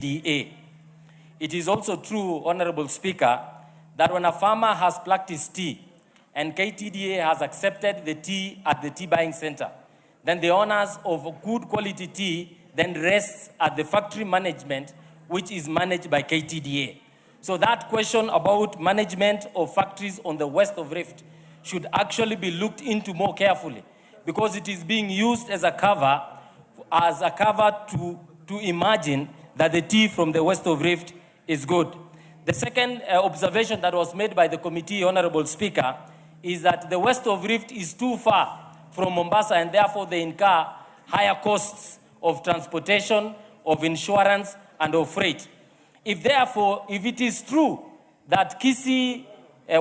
KTDA. It is also true, Honorable Speaker, that when a farmer has plucked his tea and KTDA has accepted the tea at the tea buying center, then the honors of good quality tea then rests at the factory management, which is managed by KTDA. So that question about management of factories on the west of Rift should actually be looked into more carefully, because it is being used as a cover to imagine that the tea from the west of Rift is good. The second observation that was made by the committee, Honorable Speaker, is that the west of Rift is too far from Mombasa, and therefore they incur higher costs of transportation, of insurance, and of freight. If it is true that Kisii,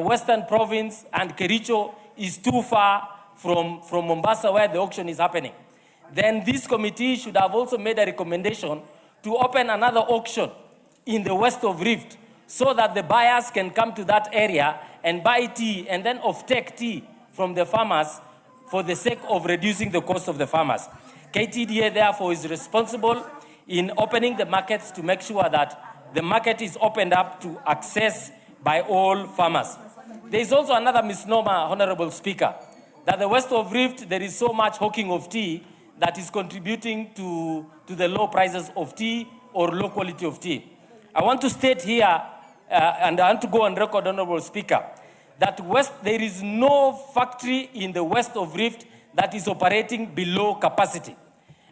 Western Province, and Kericho is too far from Mombasa where the auction is happening, then this committee should have also made a recommendation to open another auction in the west of Rift, so that the buyers can come to that area and buy tea and then offtake tea from the farmers for the sake of reducing the cost of the farmers. KTDA, therefore, is responsible in opening the markets to make sure that the market is opened up to access by all farmers. There is also another misnomer, Honorable Speaker, that the west of Rift, there is so much hawking of tea that is contributing to the low prices of tea or low quality of tea. I want to state here, and I want to go on record, Honorable Speaker, that there is no factory in the west of Rift that is operating below capacity.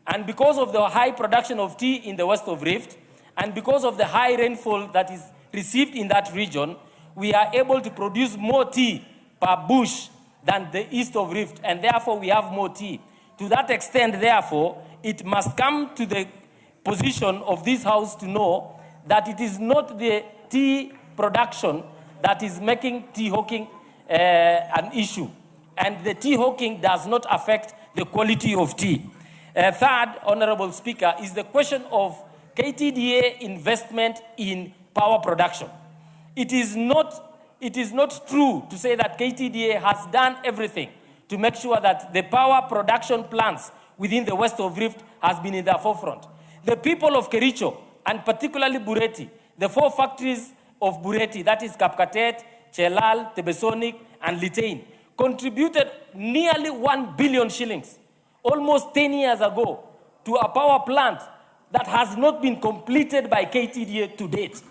And because of the high production of tea in the west of Rift, and because of the high rainfall that is received in that region, we are able to produce more tea per bush than the east of Rift, and therefore we have more tea. To that extent, therefore, it must come to the position of this House to know that it is not the tea production that is making tea hawking an issue. And the tea hawking does not affect the quality of tea. Third, Honorable Speaker, is the question of KTDA investment in power production. It is not true to say that KTDA has done everything to make sure that the power production plants within the west of Rift has been in the forefront. The people of Kericho, and particularly Bureti, the 4 factories of Bureti, that is Kapkatet, Chelal, Tebesonic, and Litein, contributed nearly 1 billion shillings, almost 10 years ago, to a power plant that has not been completed by KTDA to date.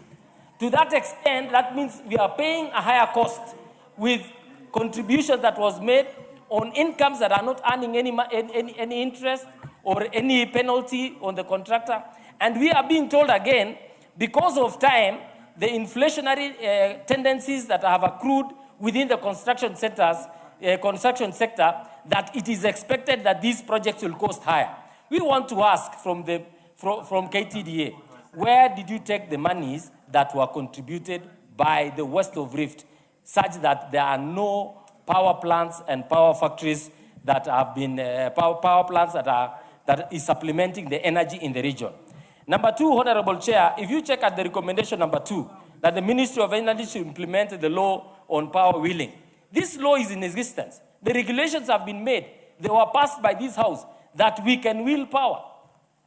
To that extent, that means we are paying a higher cost with contributions that was made on incomes that are not earning any interest or any penalty on the contractor. And we are being told again, because of time, the inflationary tendencies that have accrued within the construction sector, that it is expected that these projects will cost higher. We want to ask from KTDA, where did you take the monies that were contributed by the west of Rift, such that there are no power plants and power factories that have been power plants that is supplementing the energy in the region? Number 2, Honorable Chair, if you check at the recommendation number 2, that the Ministry of Energy should implement the law on power wheeling. This law is in existence. The regulations have been made. They were passed by this House that we can wheel power.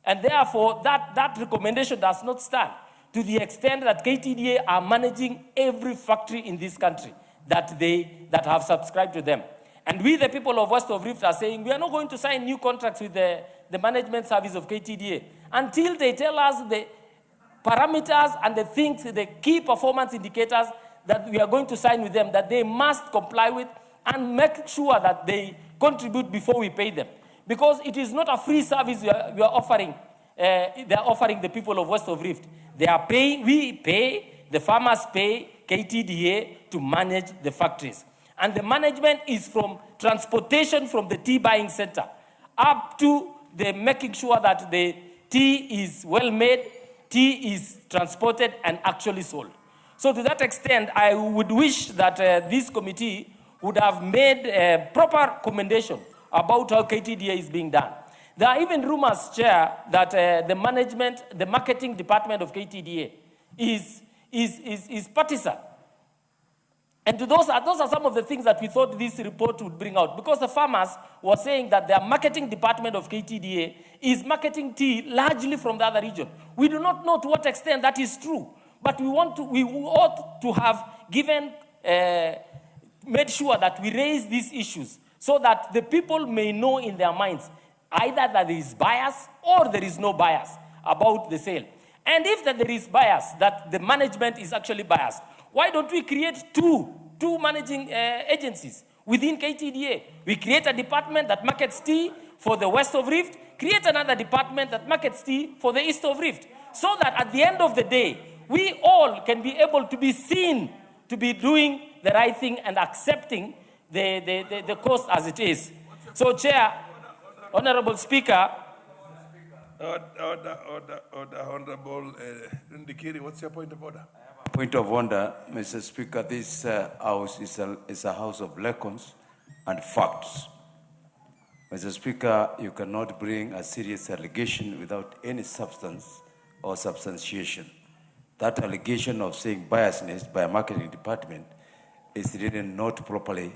And therefore, that recommendation does not stand, to the extent that KTDA are managing every factory in this country that have subscribed to them. And we, the people of West of Rift, are saying we are not going to sign new contracts with the management service of KTDA until they tell us the parameters and the key performance indicators that we are going to sign with them, that they must comply with, and make sure that they contribute before we pay them. Because it is not a free service we are offering. They are offering the people of West of Rift. They are paying, we pay, the farmers pay KTDA to manage the factories. And the management is from transportation from the tea buying center up to the making sure that the tea is well made, tea is transported and actually sold. So to that extent, I would wish that this committee would have made a proper commendation about how KTDA is being done. There are even rumors, Chair, that the marketing department of KTDA is partisan. And those are some of the things that we thought this report would bring out, because the farmers were saying that their marketing department of KTDA is marketing tea largely from the other region. We do not know to what extent that is true, but we ought to have made sure that we raise these issues so that the people may know in their minds either that there is bias or there is no bias about the sale. And if that there is bias, that the management is actually biased, why don't we create two managing agencies within KTDA? We create a department that markets tea for the west of Rift, create another department that markets tea for the east of Rift, so that at the end of the day, we all can be able to be seen to be doing the right thing and accepting the cost as it is. So, Chair, Honorable Speaker. Order, Honorable Ndikiri, what's your point of order? Point of order, Mr. Speaker. This house is a house of legends and facts. Mr. Speaker, you cannot bring a serious allegation without any substance or substantiation. That allegation of saying biasness by a marketing department is really not properly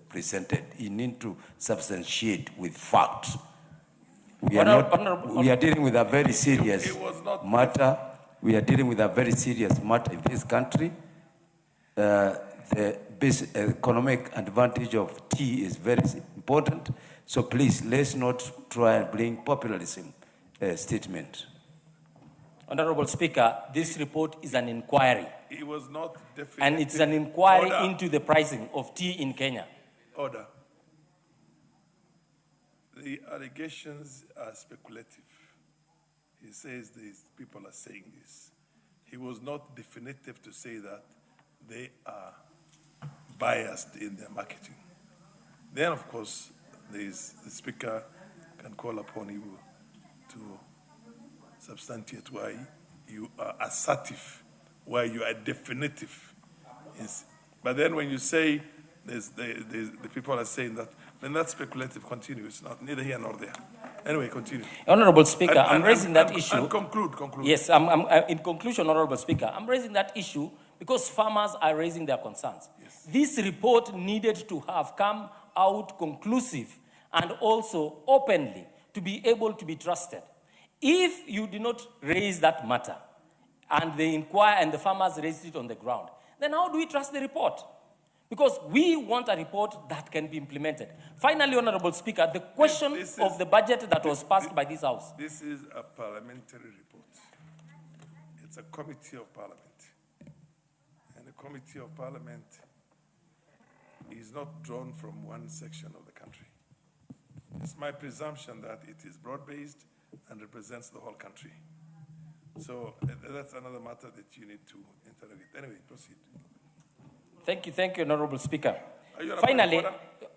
presented. You need to substantiate with facts. We are dealing with a very serious matter. We are dealing with a very serious matter in this country. The basic economic advantage of tea is very important. So please, let's not try and bring populism statement. Honorable Speaker, this report is an inquiry. It was not definitive. And it's an inquiry into the pricing of tea in Kenya. Order. The allegations are speculative. He says these people are saying this. He was not definitive to say that they are biased in their marketing. Then, of course, the Speaker can call upon you to substantiate why you are assertive, why you are definitive. But then when you say the people are saying that, then that's speculative. Continue. It's not neither here nor there. Anyway, continue. Honorable Speaker, I'm raising that issue. And conclude. Yes, in conclusion, Honorable Speaker, I'm raising that issue because farmers are raising their concerns. Yes. This report needed to have come out conclusive and also openly to be able to be trusted. If you did not raise that matter and they inquire and the farmers raised it on the ground, then how do we trust the report? Because we want a report that can be implemented. Finally, Honorable Speaker, the question of the budget that was passed by this House. This is a parliamentary report. It's a committee of parliament. And the committee of parliament is not drawn from one section of the country. It's my presumption that it is broad-based and represents the whole country. So that's another matter that you need to interrogate. Anyway, proceed. Thank you, Honorable Speaker. Finally,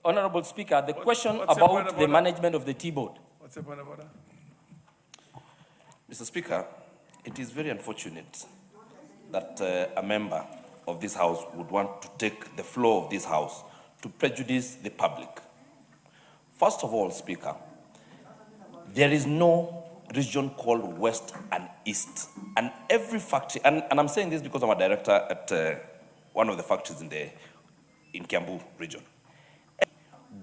Honorable Speaker, the question about the management of the tea board. What's your point of order? Mr. Speaker, it is very unfortunate that a member of this House would want to take the floor of this House to prejudice the public. First of all, Speaker, there is no region called West and East. And every factory, and I'm saying this because I'm a director at one of the factories in Kiambu region,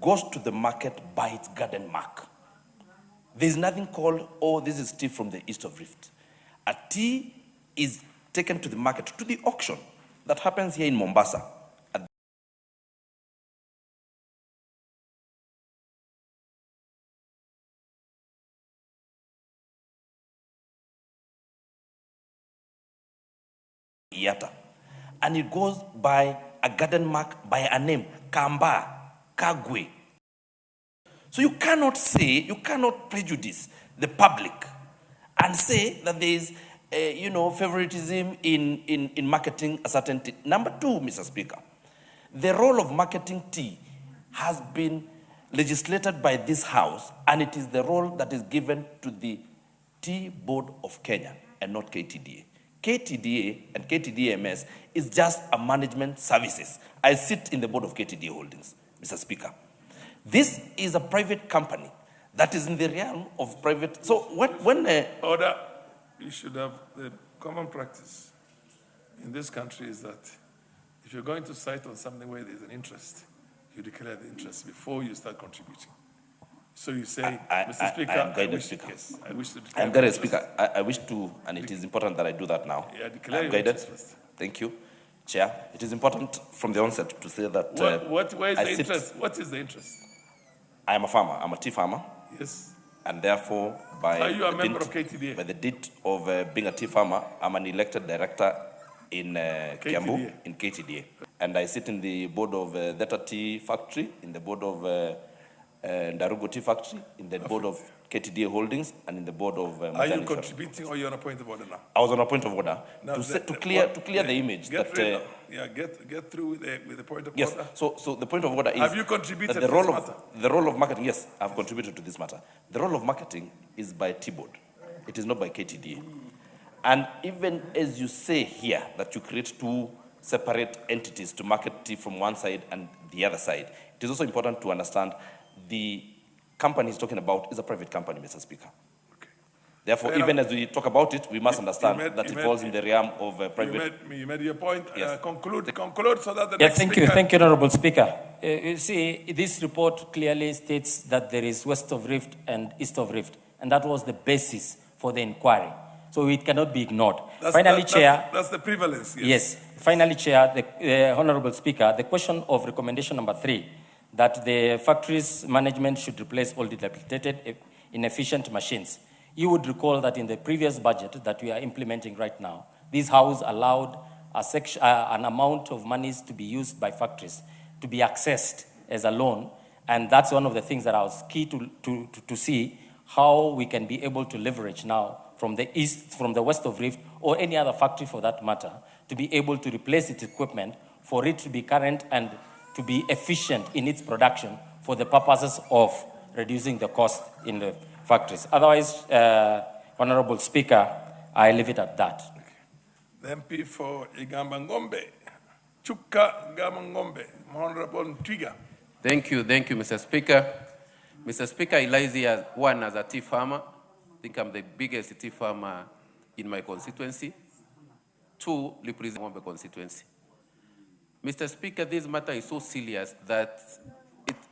goes to the market by its garden mark. There's nothing called, oh, this is tea from the east of Rift. A tea is taken to the market, to the auction that happens here in Mombasa. Yata. And it goes by a garden mark, by a name, Kamba, Kagwe. So you cannot prejudice the public and say that there is, favoritism in marketing a certain tea. Number two, Mr. Speaker, the role of marketing tea has been legislated by this House, and it is the role that is given to the Tea Board of Kenya and not KTDA. KTDA and KTDMS is just a management services. I sit in the board of KTDA Holdings, Mr. Speaker. This is a private company that is in the realm of private. So when Order, you should have the common practice in this country is that If you're going to cite on something where there's an interest, you declare the interest before you start contributing. So you say, Mr. Speaker, I am guided, Speaker. Yes, I wish to declare I'm guided, my interest. Speaker. I wish to, and it is important that I do that now. Yeah, declare I'm your guided. interest first. Thank you, Chair. It is important from the onset to say that Where is I the sit- interest? What is the interest? I am a farmer. I'm a tea farmer. Yes. And therefore, by Are you a the member dint- of KTDA? By the dint of being a tea farmer, I'm an elected director in Kiambu, in KTDA. And I sit in the board of Theta Tea Factory, in the board of Ndarugo Tea Factory, in the board of KTDA Holdings, and in the board of Are you MATIANG'I. contributing or you're on a point of order now? I was on a point of order Now, to clear the image Get that. rid of- get through with the point of Yes. order. So the point of order is Have you contributed that to this matter? the role of marketing. Yes, I've contributed to this matter. The role of marketing is by T-board. It is not by KTDA. And even as you say here that you create two separate entities to market tea from one side and the other side, it is also important to understand the company he's talking about is a private company, Mr. Speaker. Okay. Therefore, Fair even enough. as we talk about it, we must understand that it falls in the realm of private. You made your point. Yes. Conclude so that the Yeah, next thank you, Honorable Speaker. You see, this report clearly states that there is west of Rift and east of Rift, and that was the basis for the inquiry. So it cannot be ignored. Chair. That's the prevalence. Yes. Finally, Chair, the Honorable Speaker, the question of recommendation number 3, that the factory's management should replace all dilapidated, inefficient machines. You would recall that in the previous budget that we are implementing right now, this House allowed an amount of monies to be used by factories to be accessed as a loan, and that's one of the things that I was key to see how we can be able to leverage now from the east, from the west of Rift, or any other factory for that matter, to be able to replace its equipment for it to be current and to be efficient in its production for the purposes of reducing the cost in the factories. Otherwise, Honorable Speaker, I leave it at that. Okay. The MP for Igamba Ngombe, Chuka Igamba Ngombe, Honorable Twiga. Thank you, Mr. Speaker. Mr. Speaker, Eliza, one, as a tea farmer, I think I'm the biggest tea farmer in my constituency. 2, represent Ngombe constituency. Mr. Speaker, this matter is so serious that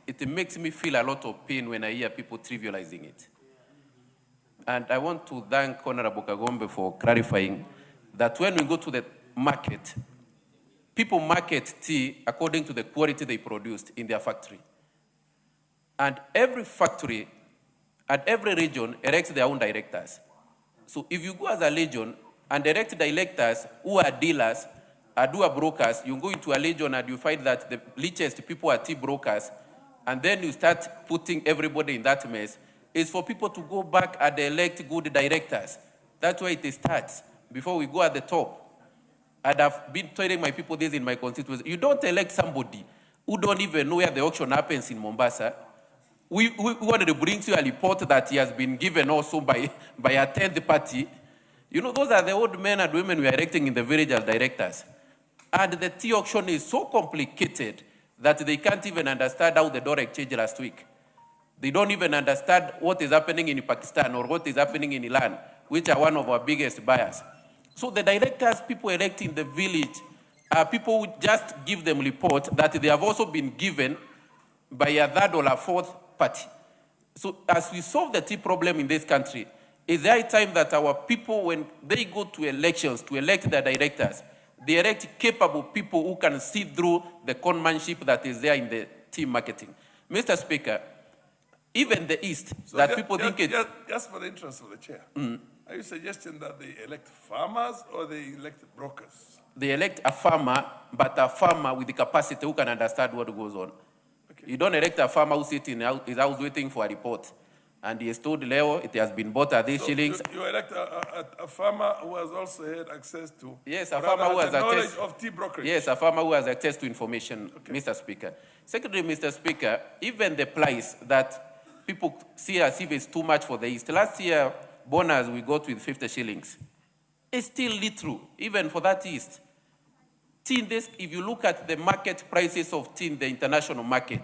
it makes me feel a lot of pain when I hear people trivializing it. And I want to thank Honorable Kagombe for clarifying that when we go to the market, people market tea according to the quality they produced in their factory. And every factory and every region elects their own directors. So if you go as a region and elect directors who are dealers, who are brokers, you go into a region and you find that the richest people are tea brokers, and then you start putting everybody in that mess, is for people to go back and elect good directors. That's why it starts, before we go at the top. And I've been telling my people this in my constituency. You don't elect somebody who don't even know where the auction happens in Mombasa. We wanted to bring you a report that he has been given also by a 10th party. You know, those are the old men and women we are electing in the village as directors. And the tea auction is so complicated that they can't even understand how the dollar exchanged last week. They don't even understand what is happening in Pakistan or what is happening in Iran, which are one of our biggest buyers. So the directors, people electing in the village, people who just give them report that they have also been given by a third or a fourth party. So as we solve the tea problem in this country, is there a time that our people, when they go to elections to elect their directors, they elect capable people who can see through the conmanship that is there in the tea marketing? Mr. Speaker, even the East, So that people think it... Just for the interest of the chair, are you suggesting that they elect farmers or they elect brokers? They elect a farmer, but a farmer with the capacity who can understand what goes on. Okay. You don't elect a farmer who sits in his house waiting for a report. And he is told, Leo, it has been bought at these shillings. You elect a farmer who has also had access to... Yes, a farmer who has knowledge access... of tea brokerage. Yes, a farmer who has access to information, Mr. Speaker. Secondly, Mr. Speaker, even the price that people see as if it's too much for the East. Last year, bonus we got with 50 shillings. It's still little, even for that East. Tea in this, if you look at the market prices of tea in the international market,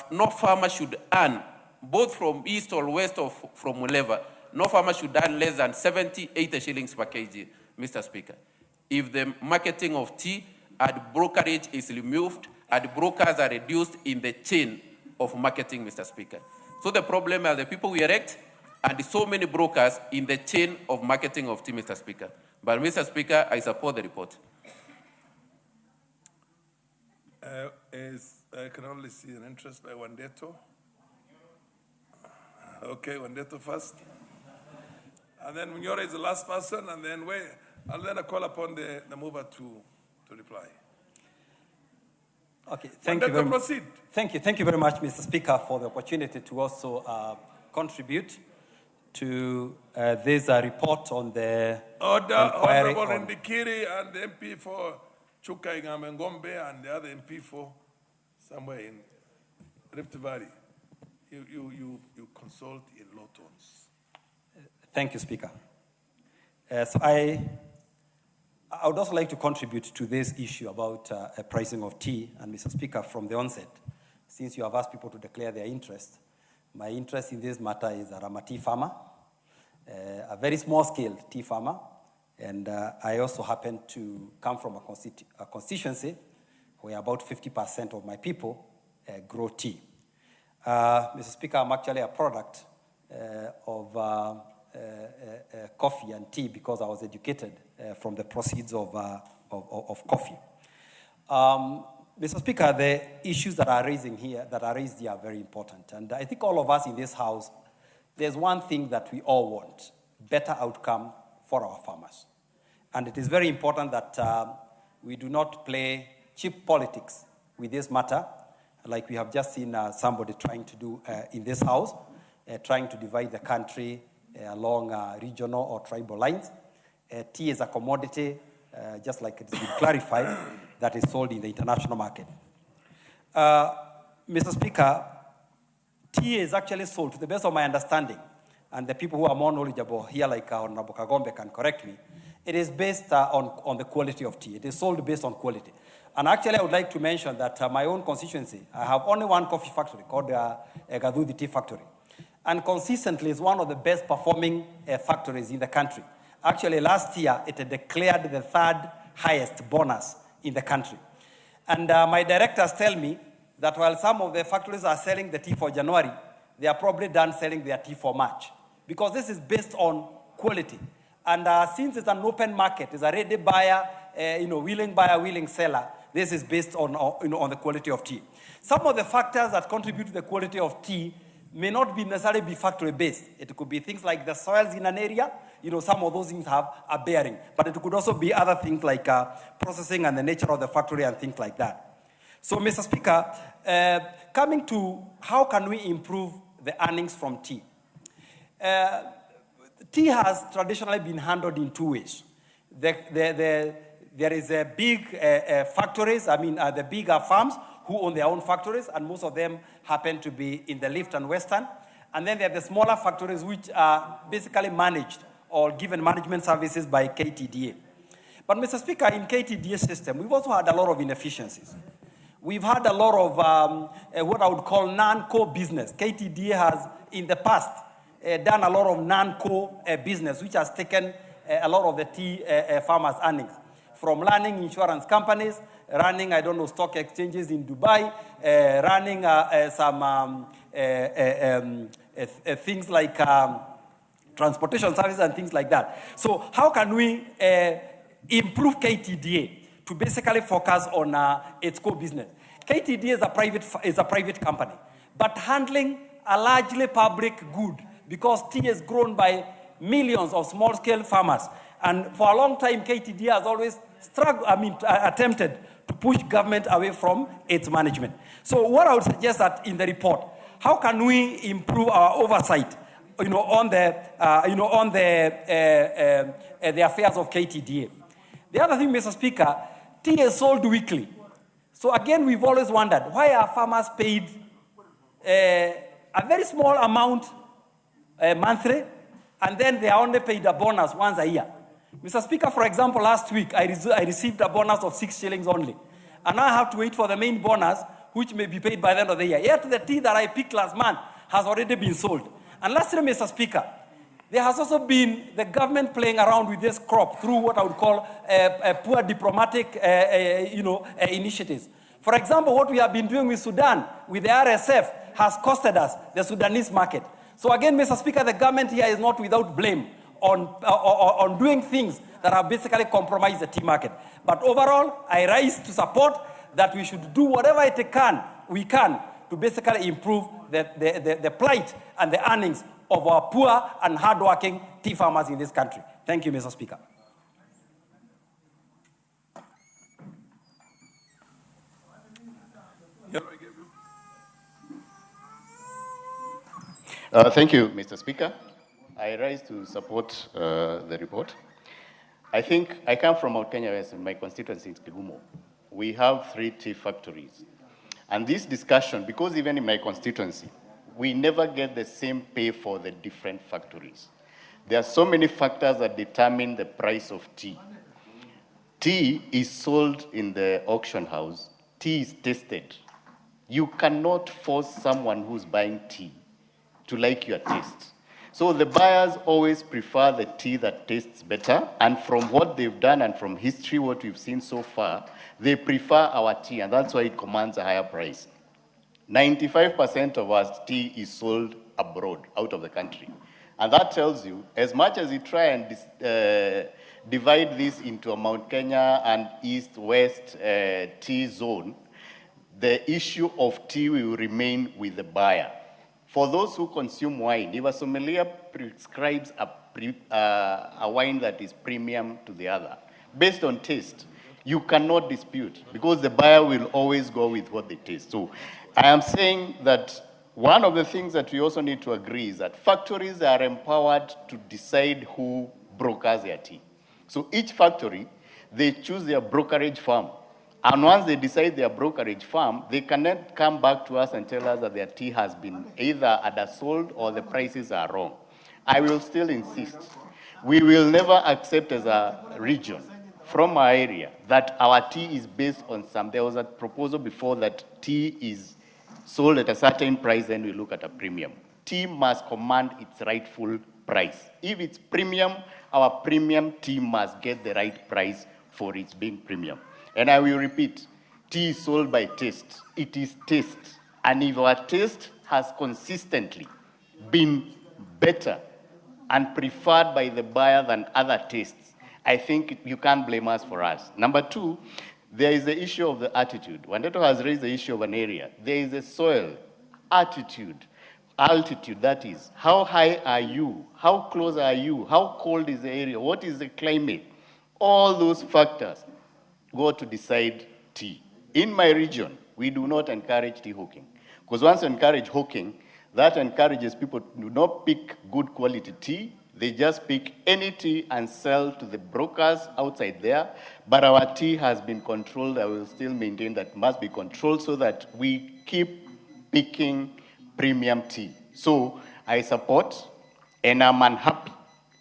no farmer should earn, both from East or West or from wherever, no farmer should earn less than 70, 80 shillings per kg, Mr. Speaker. If the marketing of tea and brokerage is removed, and brokers are reduced in the chain of marketing, Mr. Speaker. So the problem are the people we elect and so many brokers in the chain of marketing of tea, Mr. Speaker. But, Mr. Speaker, I support the report. I can only see an interest by Wandeto. Okay, Wandeto first. And then Munyora is the last person, and then I'll then call upon the mover to reply. Okay, thank you very much. Proceed. Thank you very much, Mr. Speaker, for the opportunity to also contribute to this report on the inquiry Honorable on... Ndikiri and the MP for Chuka Ngombe and the other MP for somewhere in Rift Valley. You consult in low tones. Thank you, Speaker. So I would also like to contribute to this issue about pricing of tea. And Mr. Speaker, from the onset, since you have asked people to declare their interest, my interest in this matter is I'm a tea farmer, a very small-scale tea farmer, and I also happen to come from a constituency where about 50% of my people grow tea. Mr. Speaker, I'm actually a product of coffee and tea because I was educated from the proceeds of coffee. Mr. Speaker, the issues that are raised here are very important. And I think all of us in this House, there's one thing that we all want: better outcome for our farmers. And it is very important that we do not play cheap politics with this matter, like we have just seen somebody trying to do in this House, trying to divide the country along regional or tribal lines. Tea is a commodity, just like it's been clarified, that is sold in the international market. Mr. Speaker, tea is actually sold, to the best of my understanding, and the people who are more knowledgeable here, like Honorable Kagombe, can correct me, it is based on the quality of tea. It is sold based on quality. And actually, I would like to mention that my own constituency, I have only one coffee factory called Gadudi Tea Factory. And consistently is one of the best performing factories in the country. Actually, last year, it declared the 3rd highest bonus in the country. And my directors tell me that while some of the factories are selling the tea for January, they are probably done selling their tea for March. Because this is based on quality. And since it's an open market, it's a ready buyer, willing buyer, willing seller, this is based on the quality of tea. Some of the factors that contribute to the quality of tea may not be necessarily be factory-based. It could be things like the soils in an area. Some of those things have a bearing. But it could also be other things like processing and the nature of the factory and things like that. So, Mr. Speaker, coming to how can we improve the earnings from tea? Tea has traditionally been handled in two ways. There is a big factories, the bigger farms who own their own factories, and most of them happen to be in the Lift and Western. And then there are the smaller factories which are basically managed or given management services by KTDA. But, Mr. Speaker, in KTDA system, we've also had a lot of inefficiencies. We've had a lot of what I would call non-core business. KTDA has, in the past, done a lot of non-core business, which has taken a lot of the tea farmers' earnings. From running insurance companies, running, stock exchanges in Dubai, running some things like transportation services and things like that. So how can we improve KTDA to basically focus on its core business? KTDA is a private company, but handling a largely public good, because tea is grown by millions of small-scale farmers. And for a long time, KTDA has always attempted to push government away from its management. So what I would suggest that in the report, how can we improve our oversight, on the affairs of KTDA? The other thing, Mr. Speaker, tea is sold weekly. So again, we've always wondered, why are farmers paid a very small amount monthly, and then they are only paid a bonus once a year? Mr. Speaker, for example, last week, I received a bonus of 6 shillings only. And now I have to wait for the main bonus, which may be paid by the end of the year. Yet the tea that I picked last month has already been sold. And lastly, Mr. Speaker, There has also been the government playing around with this crop through what I would call poor diplomatic initiatives. For example, what we have been doing with Sudan, with the RSF, has costed us the Sudanese market. So again, Mr. Speaker, the government here is not without blame on doing things that have basically compromised the tea market. But overall, I rise to support that we should do whatever we can to basically improve the plight and the earnings of our poor and hardworking tea farmers in this country. Thank you, Mr. Speaker. Thank you, Mr. Speaker. I rise to support the report. I think I come from Mount Kenya West, in my constituency in Kigumo. We have 3 tea factories. And this discussion, because even in my constituency, we never get the same pay for the different factories. There are so many factors that determine the price of tea. Tea is sold in the auction house. Tea is tasted. You cannot force someone who's buying tea to like your taste. So the buyers always prefer the tea that tastes better, and from what they've done and from history, what we've seen so far, they prefer our tea, and that's why it commands a higher price. 95% of our tea is sold abroad, out of the country. And that tells you, as much as you try and divide this into a Mount Kenya and East-West tea zone, the issue of tea will remain with the buyer. For those who consume wine, if a sommelier prescribes a wine that is premium to the other, based on taste, you cannot dispute, because the buyer will always go with what they taste. So I am saying that one of the things that we also need to agree is that factories are empowered to decide who brokers their tea. So each factory, they choose their brokerage firm. And once they decide their brokerage firm, they cannot come back to us and tell us that their tea has been either undersold or the prices are wrong. I will still insist. We will never accept as a region from our area that our tea is based on some. There was a proposal before that tea is sold at a certain price, then we look at a premium. Tea must command its rightful price. If it's premium, our premium tea must get the right price for its being premium. And I will repeat, tea is sold by taste. It is taste. And if our taste has consistently been better and preferred by the buyer than other tastes, I think you can't blame us for us. Number 2, there is the issue of the attitude. Wandeto has raised the issue of an area. There is a soil, attitude, altitude, that is. How high are you? How close are you? How cold is the area? What is the climate? All those factors go to decide tea. In my region, we do not encourage tea hawking. Because once you encourage hawking, that encourages people to not pick good quality tea. They just pick any tea and sell to the brokers outside there. But our tea has been controlled. I will still maintain that it must be controlled so that we keep picking premium tea. So I support, and I'm unhappy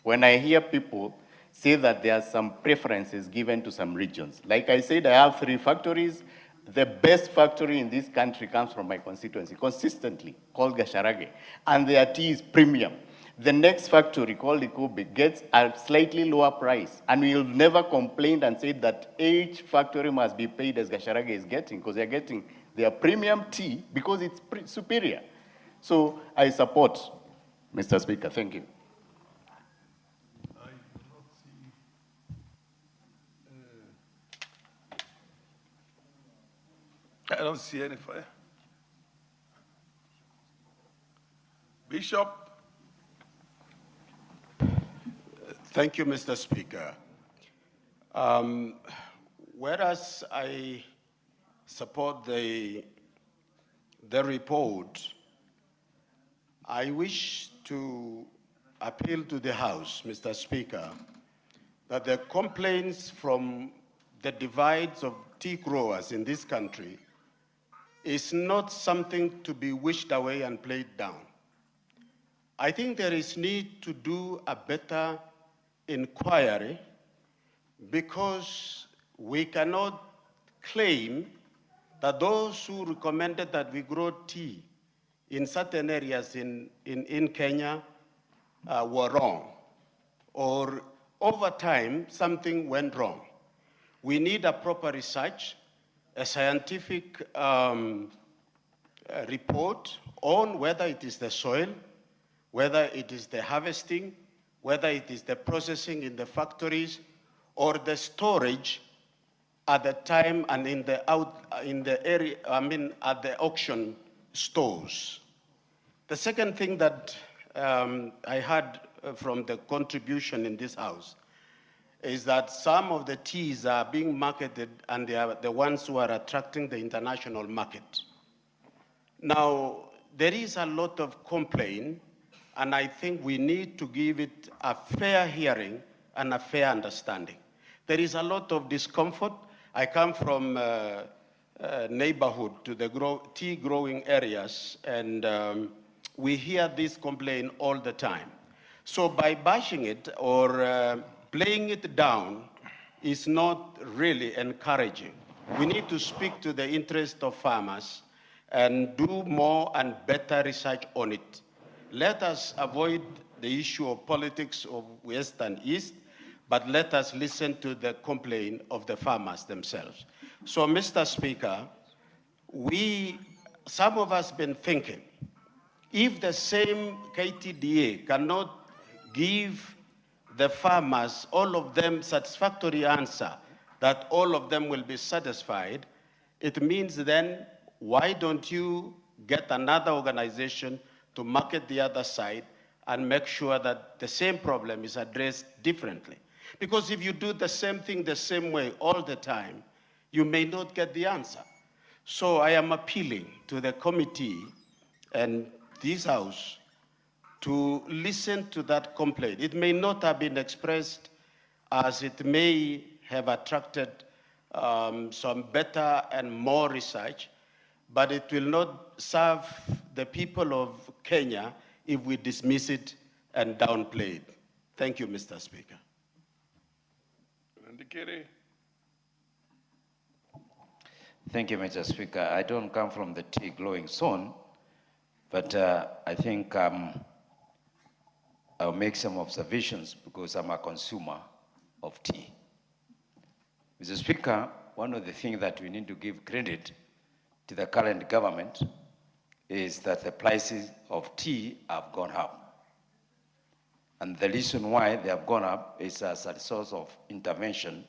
when I hear people say that there are some preferences given to some regions. Like I said, I have 3 factories. The best factory in this country comes from my constituency, consistently, called Gasharage. And their tea is premium. The next factory, called Ikobe, gets a slightly lower price. And we will never complain and say that each factory must be paid as Gasharage is getting, because they're getting their premium tea because it's superior. So I support, Mr. Speaker. Thank you. I don't see any fire. Bishop. Thank you, Mr. Speaker. Whereas I support the report, I wish to appeal to the House, Mr. Speaker, that the complaints from the divides of tea growers in this country is not something to be wished away and played down. I think there is need to do a better inquiry, because we cannot claim that those who recommended that we grow tea in certain areas in Kenya were wrong, or over time something went wrong. We need a proper research, a scientific report on whether it is the soil, whether it is the harvesting, whether it is the processing in the factories, or the storage at the time and in the area, at the auction stores. The second thing that I heard from the contribution in this house is that some of the teas are being marketed and they are the ones who are attracting the international market. Now, there is a lot of complaint, and I think we need to give it a fair hearing and a fair understanding. There is a lot of discomfort. I come from neighborhood to the tea growing areas, and we hear this complaint all the time. So by bashing it or playing it down is not really encouraging. We need to speak to the interest of farmers and do more and better research on it. Let us avoid the issue of politics of West and East, but let us listen to the complaint of the farmers themselves. So, Mr. Speaker, some of us have been thinking, if the same KTDA cannot give the farmers, all of them, satisfactory answer that all of them will be satisfied, it means then, why don't you get another organization to market the other side and make sure that the same problem is addressed differently? Because if you do the same thing the same way all the time, you may not get the answer. So I am appealing to the committee and this House to listen to that complaint. It may not have been expressed as it may have attracted some better and more research, but it will not serve the people of Kenya if we dismiss it and downplay it. Thank you, Mr. Speaker. Thank you, Mr. Speaker. I don't come from the tea growing zone, but I think I'll make some observations because I'm a consumer of tea. Mr. Speaker, one of the things that we need to give credit to the current government is that the prices of tea have gone up. And the reason why they have gone up is as a result of intervention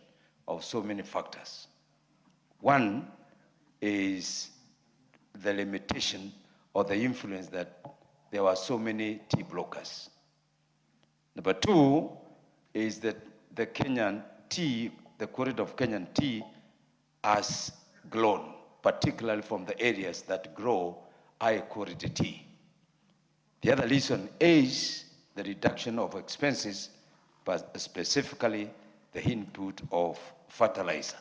of so many factors. One is the limitation or the influence that there were so many tea brokers. Number two is that the Kenyan tea, the quality of Kenyan tea has grown, particularly from the areas that grow high quality tea. The other reason is the reduction of expenses, but specifically the input of fertilizer.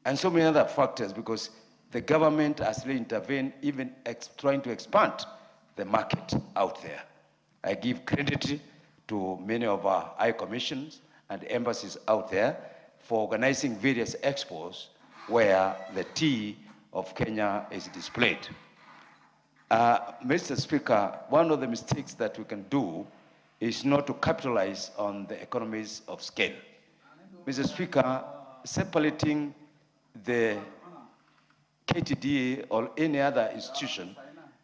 And so many other factors, because the government has really intervened, even trying to expand the market out there. I give credit to many of our high commissions and embassies out there for organizing various expos where the tea of Kenya is displayed. Mr. Speaker, one of the mistakes that we can do is not to capitalize on the economies of scale. Mr. Speaker, separating the KTDA or any other institution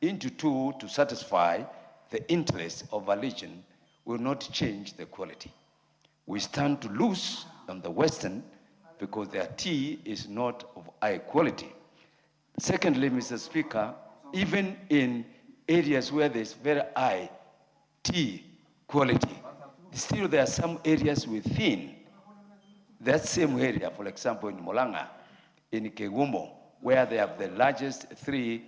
into two to satisfy the interests of a region will not change the quality. We stand to lose on the Western because their tea is not of high quality. Secondly, Mr. Speaker, even in areas where there's very high tea quality, still there are some areas within that same area, for example, in Molanga, in Kegumo, where they have the largest three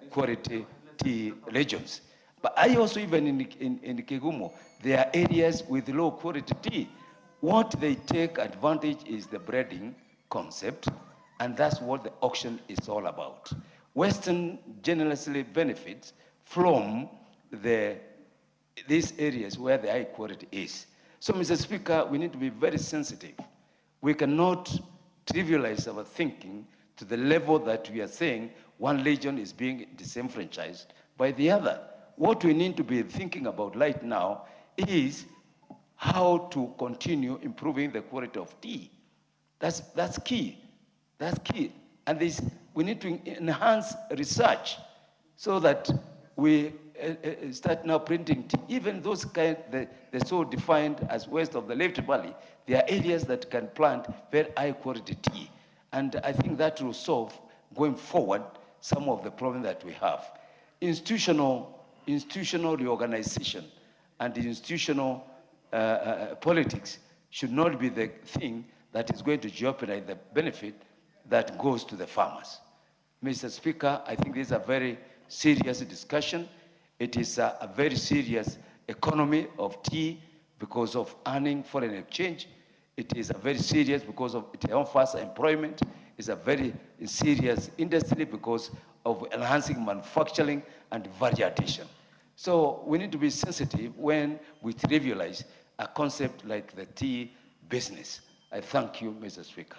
quality tea regions. But I also, even in Kegumo, there are areas with low quality tea. What they take advantage is the breeding concept, and that's what the auction is all about. Western generously benefits from these areas where the high quality is. So, Mr. Speaker, we need to be very sensitive. We cannot trivialize our thinking to the level that we are saying one region is being disenfranchised by the other. what we need to be thinking about right now is how to continue improving the quality of tea. That's key. That's key. And we need to enhance research so that we start now printing tea. Even those they're so defined as west of the Rift Valley, there are areas that can plant very high quality tea. And I think that will solve, going forward, some of the problems that we have. Institutional reorganization and institutional politics should not be the thing that is going to jeopardize the benefit that goes to the farmers. Mr. Speaker, I think this is a very serious discussion. It is a very serious economy of tea because of earning foreign exchange. It is a very serious because of it offers employment. It's a very serious industry because of enhancing manufacturing and value addition. So we need to be sensitive when we trivialize a concept like the tea business. I thank you, Mr. Speaker.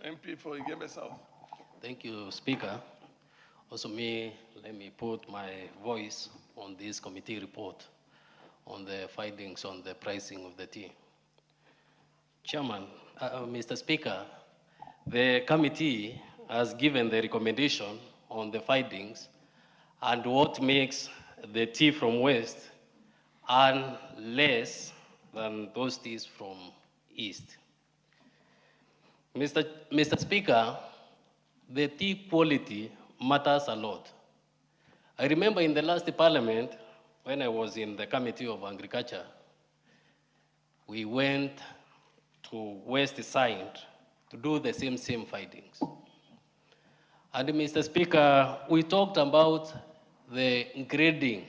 MP for Igembe South. Thank you, Speaker. Also let me put my voice on this committee report on the findings on the pricing of the tea. Chairman, Mr. Speaker, the committee has given the recommendation on the findings and what makes the tea from West earn less than those teas from East. Mr. Speaker, the tea quality matters a lot. I remember in the last parliament, when I was in the Committee of Agriculture, we went to West Side to do the same findings. And Mr. Speaker, we talked about the grading,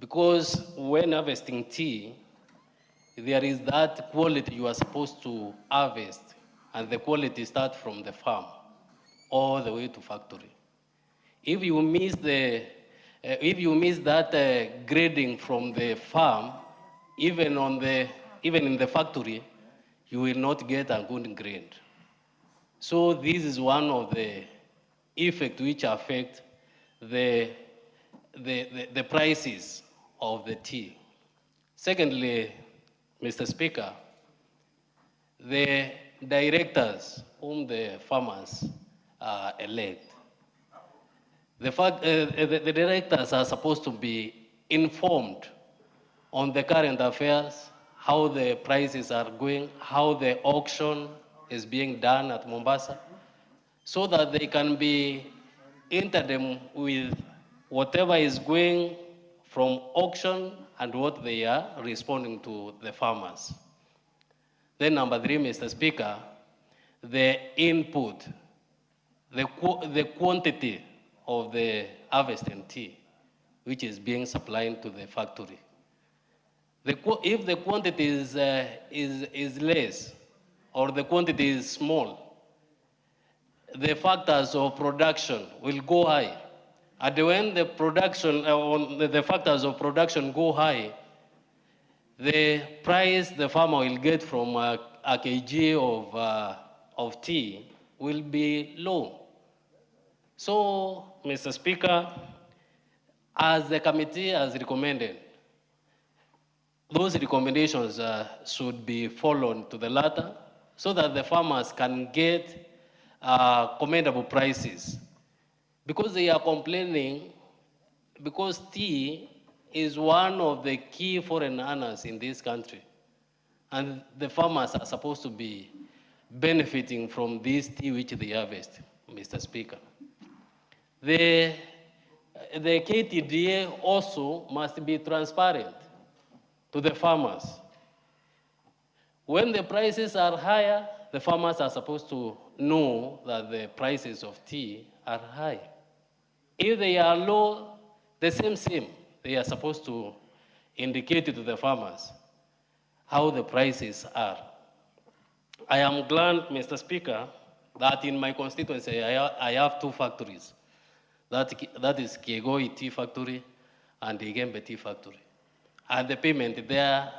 because when harvesting tea, there is that quality you are supposed to harvest, and the quality starts from the farm all the way to factory. If you miss that grading from the farm, even in the factory, you will not get a good grade. So this is one of the effects which affect the prices of the tea. Secondly, Mr. Speaker, the directors whom the farmers elect, the directors are supposed to be informed on the current affairs, how the prices are going, how the auction is being done at Mombasa, so that they can be interim with whatever is going from auction and what they are responding to the farmers. Then number 3, Mr. Speaker, the input, the quantity of the harvested tea, which is being supplied to the factory. If the quantity is less or the quantity is small, the factors of production will go high. And when the production, the factors of production go high, the price the farmer will get from a kg of tea will be low. So, Mr. Speaker, as the committee has recommended, those recommendations should be followed to the latter so that the farmers can get commendable prices. Because they are complaining, because tea is one of the key foreign earners in this country. And the farmers are supposed to be benefiting from this tea which they harvest, Mr. Speaker. The KTDA also must be transparent to the farmers. When the prices are higher, the farmers are supposed to know that the prices of tea are high. If they are low, the same, they are supposed to indicate to the farmers how the prices are. I am glad, Mr. Speaker, that in my constituency I have 2 factories. That is Kiegoi Tea Factory and the Igembe Tea Factory. And the payment there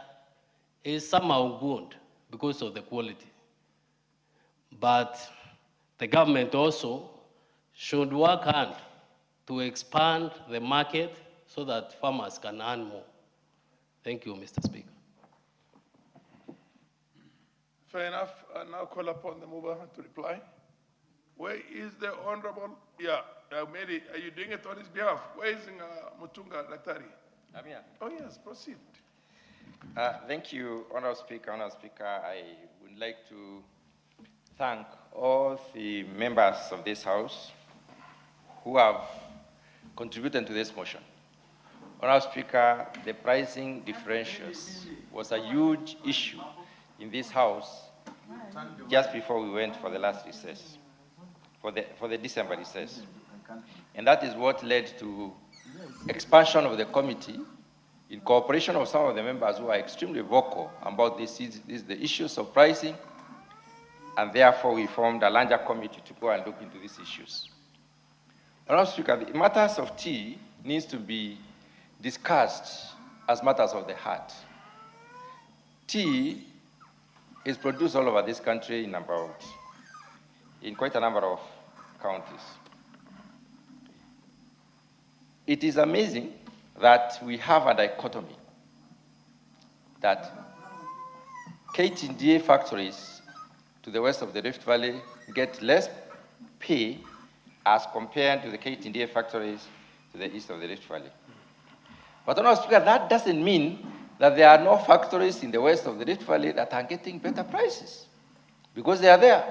is somehow good because of the quality. But the government also should work hard to expand the market so that farmers can earn more. Thank you, Mr. Speaker. Fair enough. I now call upon the mover to reply. Where is the honorable? Yeah, Mary, are you doing it on his behalf? Where is Mutunga Daktari? I'm here. Oh yes, proceed. Thank you, Honorable Speaker. Honorable Speaker, I would like to thank all the members of this House who have contributed to this motion. Honorable Speaker, the pricing differentials was a huge issue in this House just before we went for the last recess, for the December recess. And that is what led to expansion of the committee in cooperation of some of the members who are extremely vocal about the issues of pricing, and therefore we formed a larger committee to go and look into these issues. Honorable Speaker, the matters of tea needs to be discussed as matters of the heart. Tea is produced all over this country in quite a number of counties. It is amazing that we have a dichotomy that KTDA factories to the west of the Rift Valley get less pay as compared to the KTDA factories to the east of the Rift Valley. But Honorable Speaker, that doesn't mean that there are no factories in the west of the Rift Valley that are getting better prices, because they are there.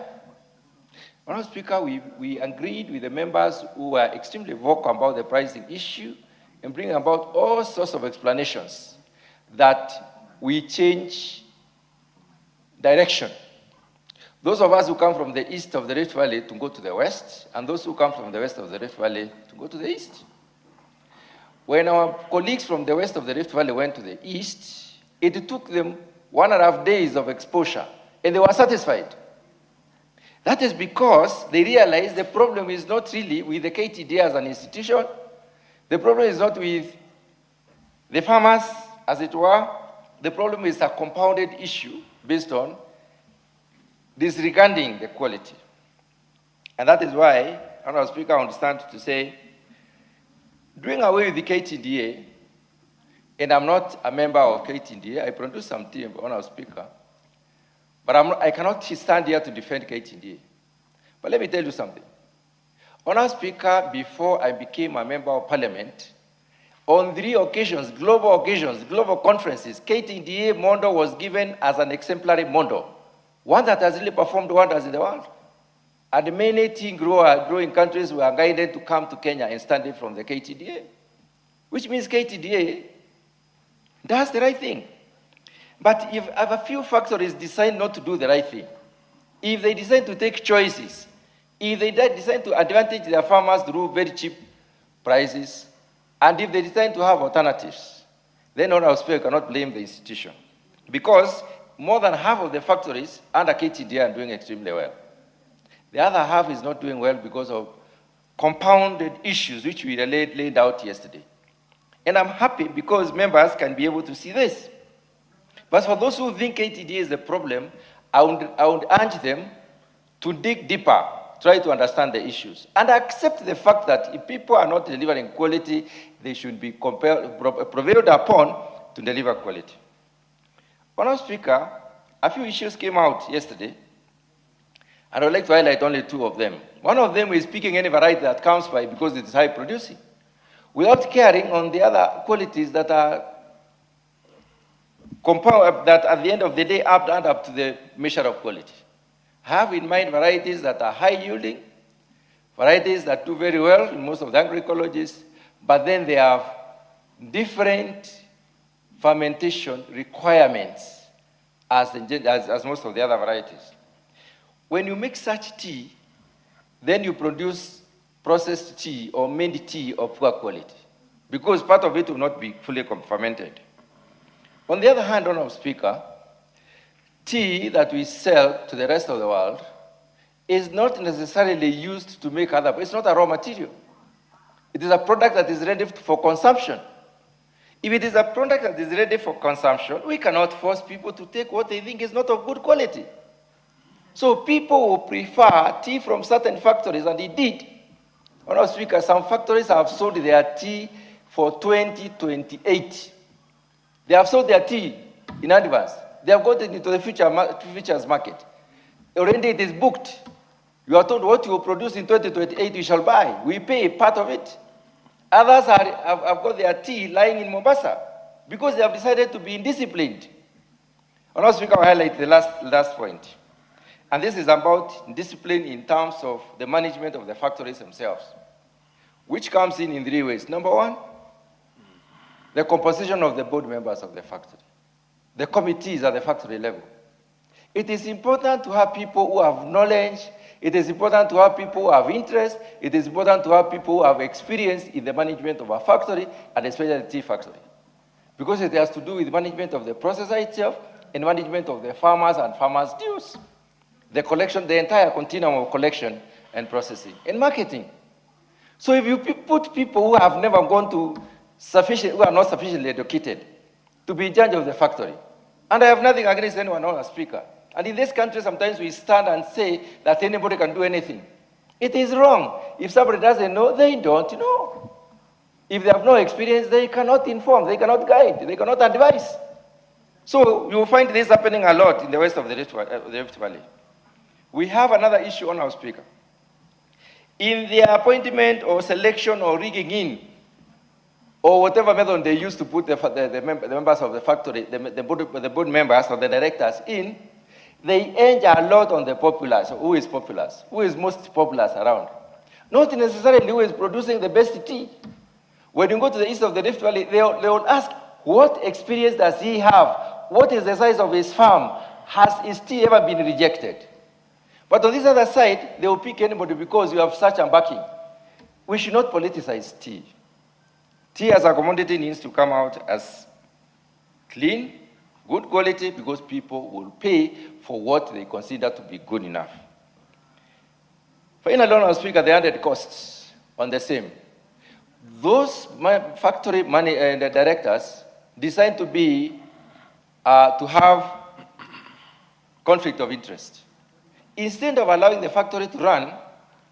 Honorable Speaker, we agreed with the members who were extremely vocal about the pricing issue and bring about all sorts of explanations that we change direction. Those of us who come from the east of the Rift Valley to go to the west, and those who come from the west of the Rift Valley to go to the east. When our colleagues from the west of the Rift Valley went to the east, it took them 1.5 days of exposure, and they were satisfied. That is because they realized the problem is not really with the KTDA as an institution. The problem is not with the farmers, as it were. The problem is a compounded issue based on disregarding the quality. And that is why, Honorable Speaker, I understand to say, doing away with the KTDA, and I'm not a member of KTDA, I produce some tea, Honorable Speaker, but I cannot stand here to defend KTDA. But let me tell you something. Honorable Speaker, before I became a member of Parliament, on 3 occasions, global conferences, KTDA Mondo was given as an exemplary Mondo, one that has really performed wonders in the world. And many tea growing countries were guided to come to Kenya and stand in from the KTDA, which means KTDA does the right thing. But if a few factories decide not to do the right thing, if they decide to take choices, if they decide to advantage their farmers through very cheap prices, and if they decide to have alternatives, then Honorable Speaker cannot blame the institution, because more than half of the factories under KTDA are doing extremely well. The other half is not doing well because of compounded issues which we laid out yesterday. And I'm happy because members can be able to see this. But for those who think KTDA is the problem, I would urge them to dig deeper, try to understand the issues, and accept the fact that if people are not delivering quality, they should be prevailed upon to deliver quality. Honorable Speaker, a few issues came out yesterday, and I would like to highlight only 2 of them. One of them is picking any variety that comes by because it is high producing, without caring on the other qualities that are that at the end of the day add up to the measure of quality. Have in mind varieties that are high yielding, varieties that do very well in most of the agroecologists, but then they have different fermentation requirements as most of the other varieties. When you make such tea, then you produce processed tea or made tea of poor quality, because part of it will not be fully fermented. On the other hand, Honorable Speaker, tea that we sell to the rest of the world is not necessarily used to make it's not a raw material. It is a product that is ready for consumption. If it is a product that is ready for consumption, we cannot force people to take what they think is not of good quality. So people will prefer tea from certain factories, and indeed, Honorable Speaker, some factories have sold their tea for 2028. They have sold their tea in advance. They have got it into the futures market. Already it is booked. You are told what you will produce in 2028 you shall buy. We pay part of it. Others have got their tea lying in Mombasa because they have decided to be indisciplined. Honorable Speaker, I will highlight the last point. And this is about discipline in terms of the management of the factories themselves, which comes in 3 ways. Number one, the composition of the board members of the factory. The committees at the factory level. It is important to have people who have knowledge. It is important to have people who have interest. It is important to have people who have experience in the management of a factory, and especially the tea factory. Because it has to do with management of the processor itself and management of the farmers and farmers' dues. The collection, the entire continuum of collection and processing and marketing. So if you put people who have never gone to who are not sufficiently educated to be in charge of the factory, and I have nothing against anyone on a speaker. And in this country, sometimes we stand and say that anybody can do anything. It is wrong. If somebody doesn't know, they don't know. If they have no experience, they cannot inform, they cannot guide, they cannot advise. So you will find this happening a lot in the west of the Rift Valley. We have another issue on our speaker. In their appointment or selection or rigging in, or whatever method they use to put the members of the factory, the board members or the directors in, they hinge a lot on the populace. So who is populace? Who is most populous around? Not necessarily who is producing the best tea. When you go to the east of the Rift Valley, they will ask, what experience does he have? What is the size of his farm? Has his tea ever been rejected? But on this other side, they will pick anybody because you have such a backing. We should not politicize tea. Tea as a commodity needs to come out as clean, good quality, because people will pay for what they consider to be good enough. Finally, Honorable Speaker, the added costs on the same. Those factory the directors decide to be, to have conflict of interest. Instead of allowing the factory to run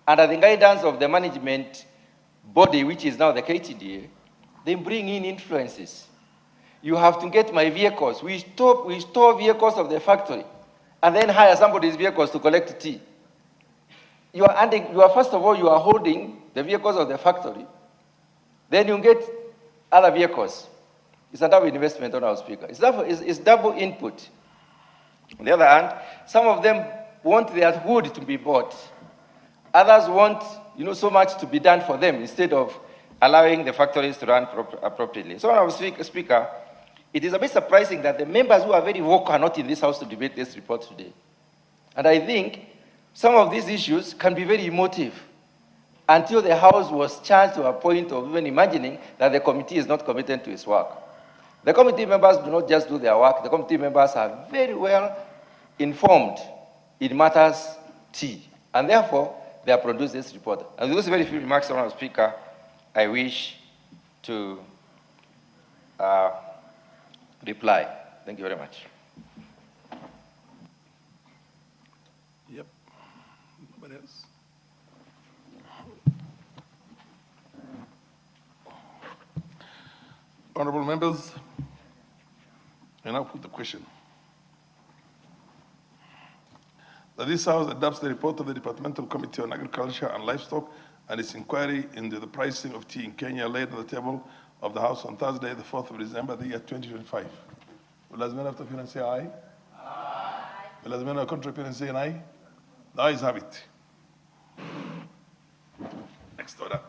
under the guidance of the management body, which is now the KTDA, they bring in influences. You have to get my vehicles. We store vehicles of the factory and then hire somebody's vehicles to collect tea. First of all, you are holding the vehicles of the factory. Then you get other vehicles. It's a double investment on our speaker. It's double input. On the other hand, some of them want their wood to be bought. Others want, so much to be done for them instead of allowing the factories to run appropriately. So, our speaker, it is a bit surprising that the members who are very vocal are not in this house to debate this report today. And I think some of these issues can be very emotive until the house was charged to a point of even imagining that the committee is not committed to its work. The committee members do not just do their work. The committee members are very well informed in matters tea, and therefore they have produced this report. And with those very few remarks, Honourable Speaker, I wish to reply. Thank you very much. Yep. What else? Honorable members, I now put the question. That this House adopts the report of the Departmental Committee on Agriculture and Livestock and its inquiry into the pricing of tea in Kenya laid on the table of the House on Thursday, the 4th of December, the year 2025. Will as many of the appearance say aye? Aye. Will as many of the contrary appearance say aye? The ayes have it. Next order.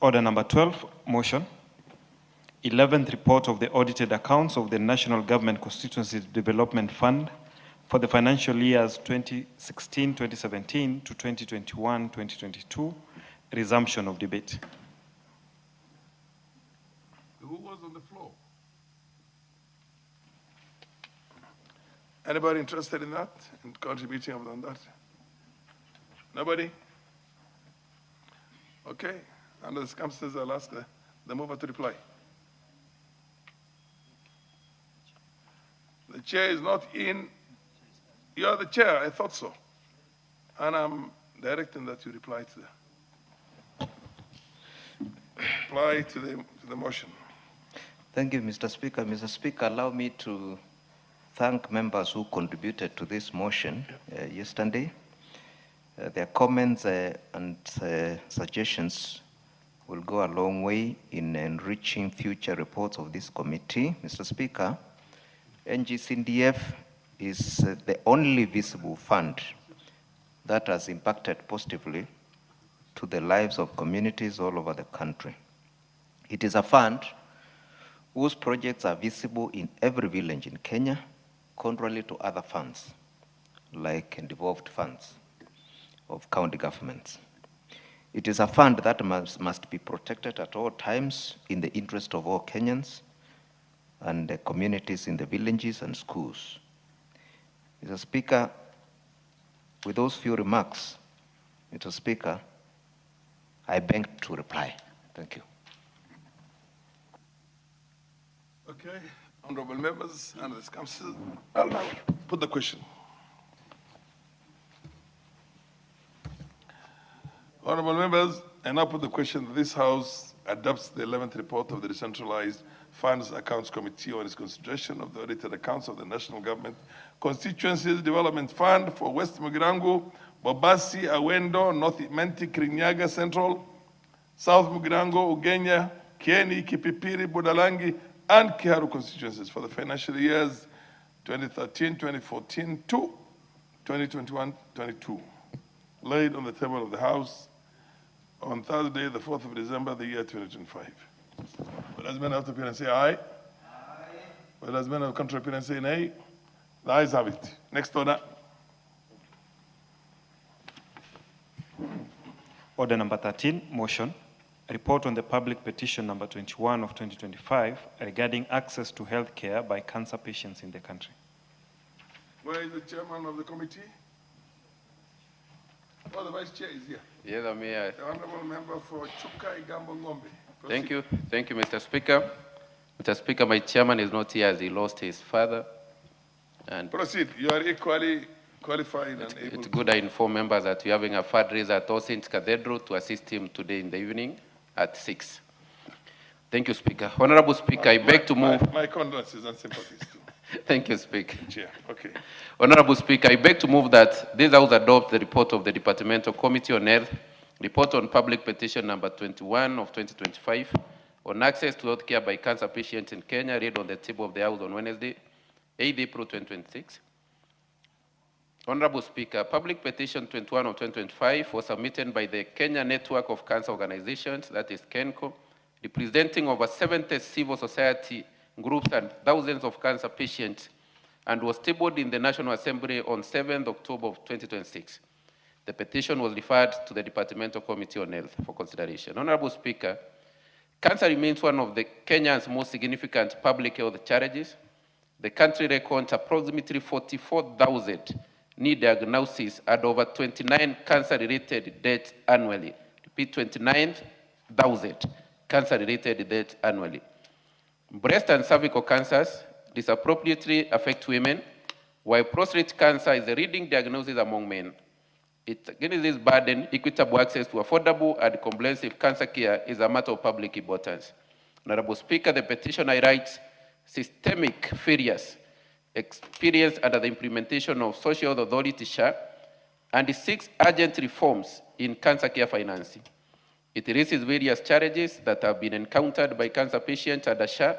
Order number 12, motion. 11th report of the audited accounts of the National Government Constituency Development Fund for the financial years 2016-2017 to 2021-2022. Resumption of debate. Who was on the floor? Anybody interested in that, in contributing on that? Nobody? Okay. Under the circumstances, I'll ask the mover to reply. The chair is not in. You are the chair, I thought so. And I'm directing that you reply to the motion. Thank you, Mr. Speaker. Mr. Speaker, allow me to thank members who contributed to this motion yesterday. Their comments and suggestions will go a long way in enriching future reports of this committee. Mr. Speaker, NGCDF is the only visible fund that has impacted positively to the lives of communities all over the country. It is a fund whose projects are visible in every village in Kenya, contrary to other funds, like devolved funds of county governments. It is a fund that must be protected at all times in the interest of all Kenyans and the communities in the villages and schools. Mr. Speaker, with those few remarks, Mr. Speaker, I beg to reply. Thank you. Okay, honorable members and this council, I'll now put the question. Honorable members, I now put the question that this House adopts the 11th report of the Decentralized Funds Accounts Committee on its consideration of the audited accounts of the National Government Constituencies Development Fund for West Mugirango, Bobasi, Awendo, North Imenti, Kirinyaga Central, South Mugirango, Ugenya, Kieni, Kipipiri, Budalangi, and Kiharu constituencies for the financial years 2013, 2014 to 2021-22, laid on the table of the House on Thursday, the 4th of December, the year 2025. But as men have to appear and say aye. Aye. But as men have come to appear and say nay. The ayes have it. Next order. Order number 13, motion. Report on the public petition number 21 of 2025 regarding access to health care by cancer patients in the country. Where is the chairman of the committee? Oh, the vice chair is here. Yes, I'm here. The honorable member for Chuka Igambo Ngombe. Thank you, Mr. Speaker. Mr. Speaker, my chairman is not here as he lost his father. And proceed. You are equally qualified and able. It's good I inform members that we're having a fundraiser at All Saints Cathedral to assist him today in the evening at 6. Thank you, Speaker. Honorable Speaker, I beg to move. My condolences and sympathies too. Thank you, Speaker. Chair, okay. Honorable Speaker, I beg to move that this House adopt the report of the Departmental Committee on Health, report on public petition number 21 of 2025 on access to health care by cancer patients in Kenya, read on the table of the House on Wednesday, 8 April 2026. Honorable Speaker, public petition 21 of 2025 was submitted by the Kenya Network of Cancer Organizations, that is KENCO, representing over 70 civil society groups and thousands of cancer patients, and was tabled in the National Assembly on 7th October of 2026. The petition was referred to the Departmental Committee on Health for consideration. Honorable Speaker, cancer remains one of the Kenya's most significant public health challenges. The country records approximately 44,000 new diagnoses and over 29 cancer-related deaths annually. Repeat, 29,000 cancer-related deaths annually. Breast and cervical cancers disproportionately affect women, while prostate cancer is the leading diagnosis among men. Against this burden, equitable access to affordable and comprehensive cancer care is a matter of public importance. Honorable Speaker, the petition highlights systemic failures experienced under the implementation of Social Health Authority SHA and seeks urgent reforms in cancer care financing. It raises various challenges that have been encountered by cancer patients under SHA,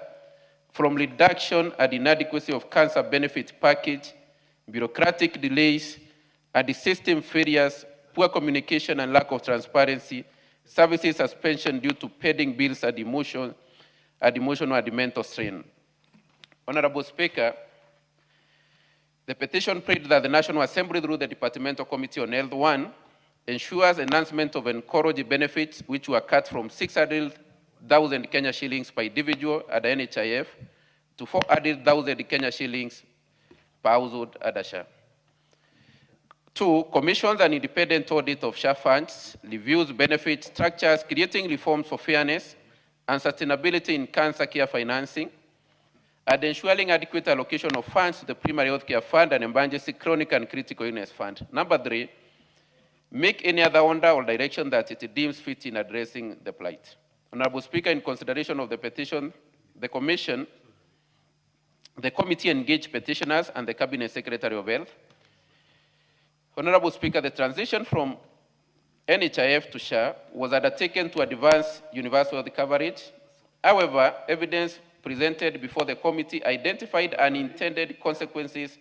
from reduction and inadequacy of cancer benefit package, bureaucratic delays, and the system failures, poor communication and lack of transparency, services suspension due to pending bills and emotional and mental strain. Honorable Speaker, the petition prayed that the National Assembly, through the Departmental Committee on Health, 1, ensures enhancement of oncology benefits, which were cut from 600,000 Kenya shillings per individual at the NHIF to 400,000 Kenya shillings per household at the SHA. 2, commissions an independent audit of SHA funds, reviews benefit structures, creating reforms for fairness and sustainability in cancer care financing, and ensuring adequate allocation of funds to the Primary Health Care Fund and Emergency Chronic and Critical Illness Fund. Number 3, make any other order or direction that it deems fit in addressing the plight. Honorable Speaker, in consideration of the petition, the committee engaged petitioners and the Cabinet Secretary of Health. Honorable Speaker, the transition from NHIF to SHA was undertaken to advance universal health coverage. However, evidence presented before the committee identified unintended consequences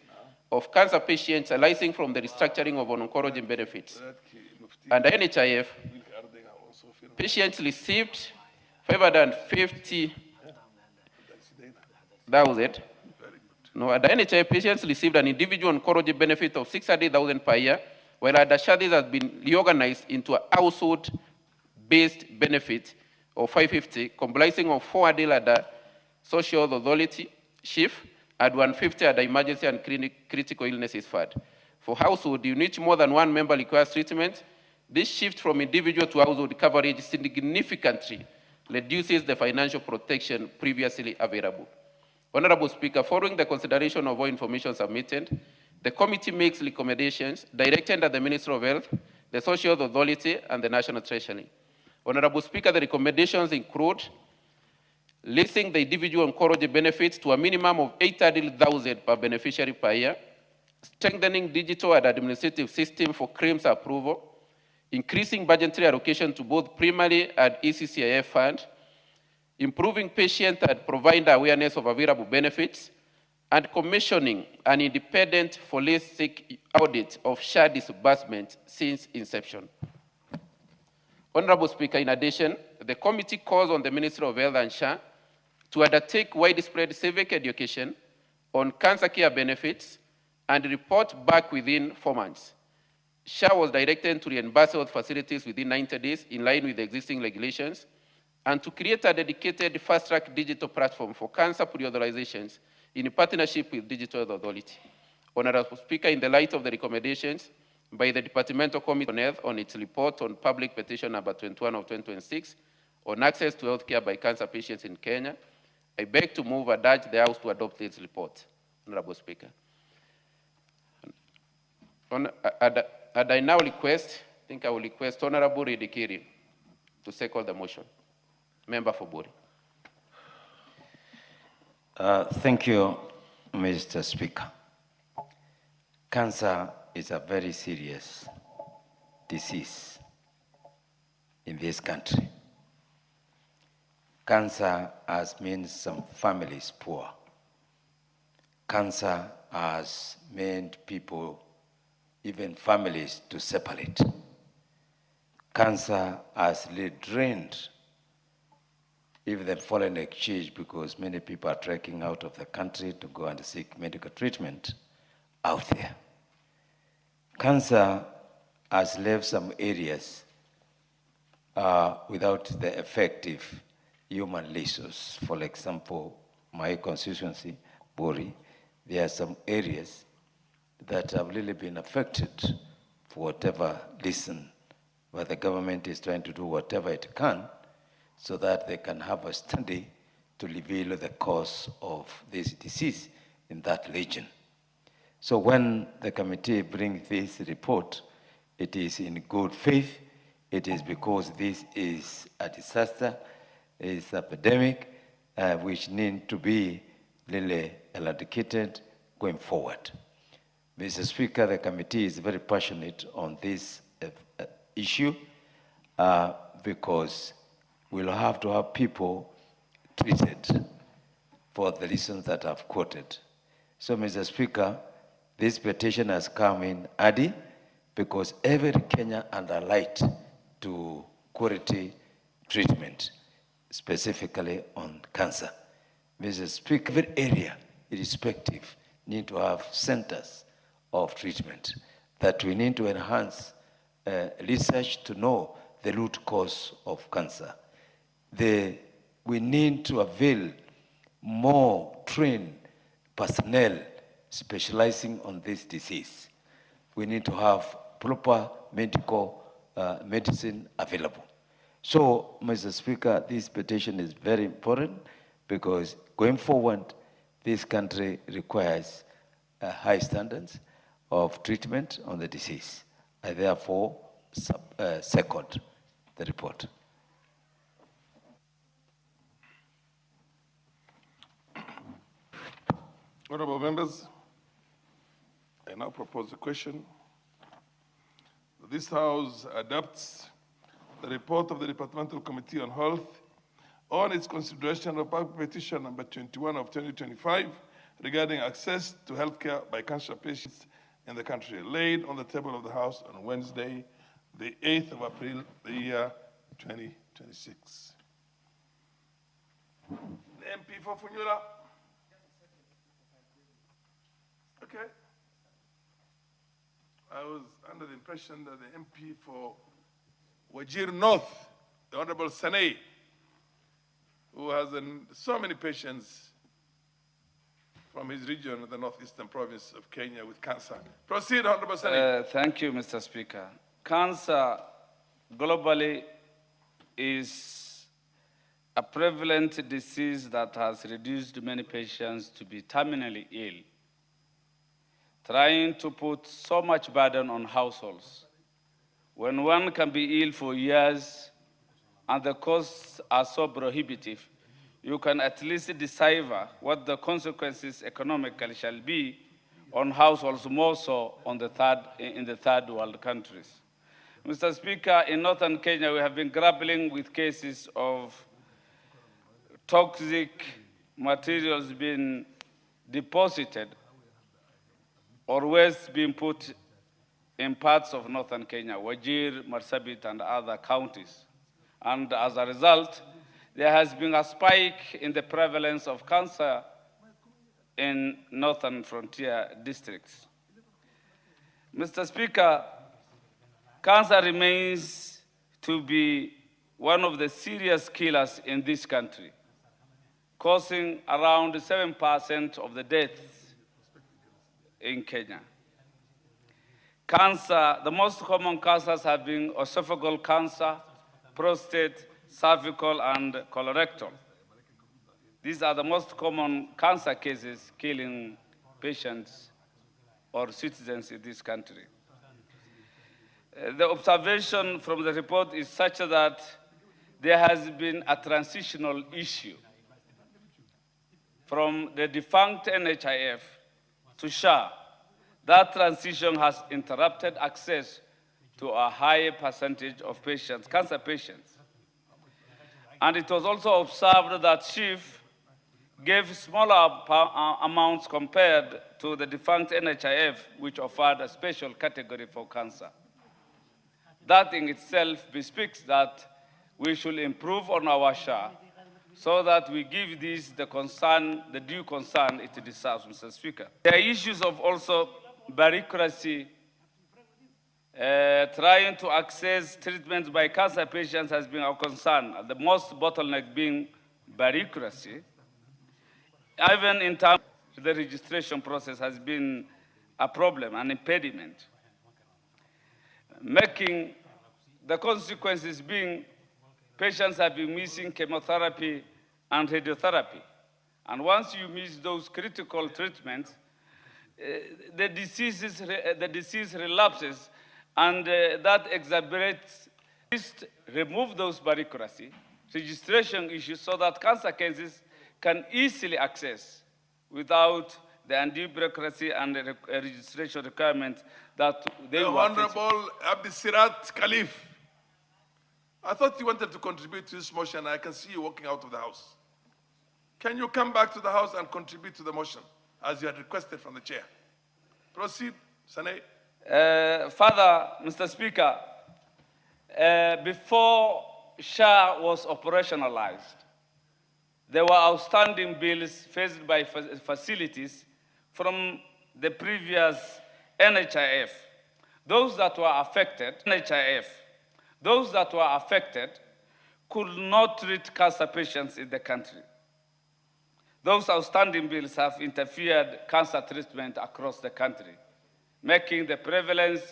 of cancer patients arising from the restructuring of oncology benefits. Under NHIF, patients received 550,000. No, under NHIF, patients received an individual oncology benefit of 600,000 per year, while under SHA this has been reorganized into a household-based benefit of 550, comprising of 400 under Social Authority, SHIF, and 150 under Emergency and Critical Illnesses Fund. For household, in which more than one member requires treatment, this shift from individual to household coverage significantly reduces the financial protection previously available. Honorable Speaker, following the consideration of all information submitted, the committee makes recommendations directed at the Ministry of Health, the Social Authority, and the National Treasury. Honorable Speaker, the recommendations include listing the individual oncology benefits to a minimum of 800,000 per beneficiary per year, strengthening digital and administrative system for claims approval, increasing budgetary allocation to both primary and ECCIF fund, improving patient and provider awareness of available benefits, and commissioning an independent holistic audit of SHA disbursement since inception. Honorable Speaker, in addition, the committee calls on the Ministry of Health and SHA to undertake widespread civic education on cancer care benefits and report back within 4 months. SHA was directed to reimburse health facilities within 90 days in line with the existing regulations and to create a dedicated fast-track digital platform for cancer pre-authorizations in partnership with Digital Health Authority. Honorable Speaker, in the light of the recommendations by the Departmental Committee on Health on its report on public petition number 21 of 2026 on access to health care by cancer patients in Kenya, I beg to move and urge the House to adopt this report. Honorable Speaker. And I now request, I will request Honorable Ridikiri to second the motion. Member for Buri. Thank you, Mr. Speaker. Cancer is a very serious disease in this country. Cancer has made some families poor. Cancer has made people, even families, to separate. Cancer has drained even the foreign exchange because many people are trekking out of the country to go and seek medical treatment out there. Cancer has left some areas without the effective human resource. For example, my constituency, Buri, there are some areas that have really been affected for whatever reason, but the government is trying to do whatever it can so that they can have a study to reveal the cause of this disease in that region. So when the committee brings this report, it is in good faith. It is because this is a disaster, it's an epidemic, which need to be really eradicated going forward. Mr. Speaker, the committee is very passionate on this issue because we'll have to have people treated for the reasons that I've quoted. So, Mr. Speaker, this petition has come in early because every Kenyan has a right to quality treatment, specifically on cancer. Mr. Speaker, every area, irrespective, need to have centers of treatment, that we need to enhance research to know the root cause of cancer. We need to avail more trained personnel specializing on this disease. We need to have proper medical medicine available. So, Mr. Speaker, this petition is very important because going forward, this country requires high standards of treatment on the disease. I therefore second the report. Honorable members, I now propose a question. This House adopts the report of the Departmental Committee on Health on its consideration of public petition number 21 of 2025 regarding access to healthcare by cancer patients in the country, laid on the table of the House on Wednesday, the 8th of April, the year 2026. The MP for Funyula. Okay. I was under the impression that the MP for Wajir North, the Honorable Sanei, who has so many patients from his region, the northeastern province of Kenya, with cancer. Proceed, Honorable Sanei. Thank you, Mr. Speaker. Cancer globally is a prevalent disease that has reduced many patients to be terminally ill, trying to put so much burden on households. When one can be ill for years and the costs are so prohibitive, you can at least decipher what the consequences economically shall be on households, more so on in the third world countries. Mr. Speaker, in northern Kenya, we have been grappling with cases of toxic materials being deposited or waste being put in parts of northern Kenya, Wajir, Marsabit, and other counties. And as a result, there has been a spike in the prevalence of cancer in northern frontier districts. Mr. Speaker, cancer remains to be one of the serious killers in this country, causing around 7% of the deaths in Kenya. Cancer, the most common cancers have been esophageal cancer, prostate, cervical, and colorectal. These are the most common cancer cases killing patients or citizens in this country. The observation from the report is such that there has been a transitional issue from the defunct NHIF to SHA. That transition has interrupted access to a high percentage of patients, cancer patients. And it was also observed that SHIF gave smaller amounts compared to the defunct NHIF, which offered a special category for cancer. That in itself bespeaks that we should improve on our SHA so that we give this the due concern it deserves, Mr. Speaker. There are issues of also bureaucracy. Trying to access treatments by cancer patients has been our concern, the most bottleneck being bureaucracy. Even in terms of the registration process has been a problem, an impediment, making the consequences being patients have been missing chemotherapy and radiotherapy. And once you miss those critical treatments, the disease relapses, and that exacerbates. Just remove those bureaucracy, registration issues, so that cancer cases can easily access without the undue bureaucracy and the registration requirement that they The were Honorable Abdisirat Khalif. I thought you wanted to contribute to this motion. I can see you walking out of the House. Can you come back to the House and contribute to the motion as you had requested from the chair? Proceed, Sanei. Further, Mr. Speaker, before SHA was operationalized, there were outstanding bills faced by facilities from the previous NHIF. Those that were affected, NHIF, those that were affected could not treat cancer patients in the country. Those outstanding bills have interfered cancer treatment across the country, making the prevalence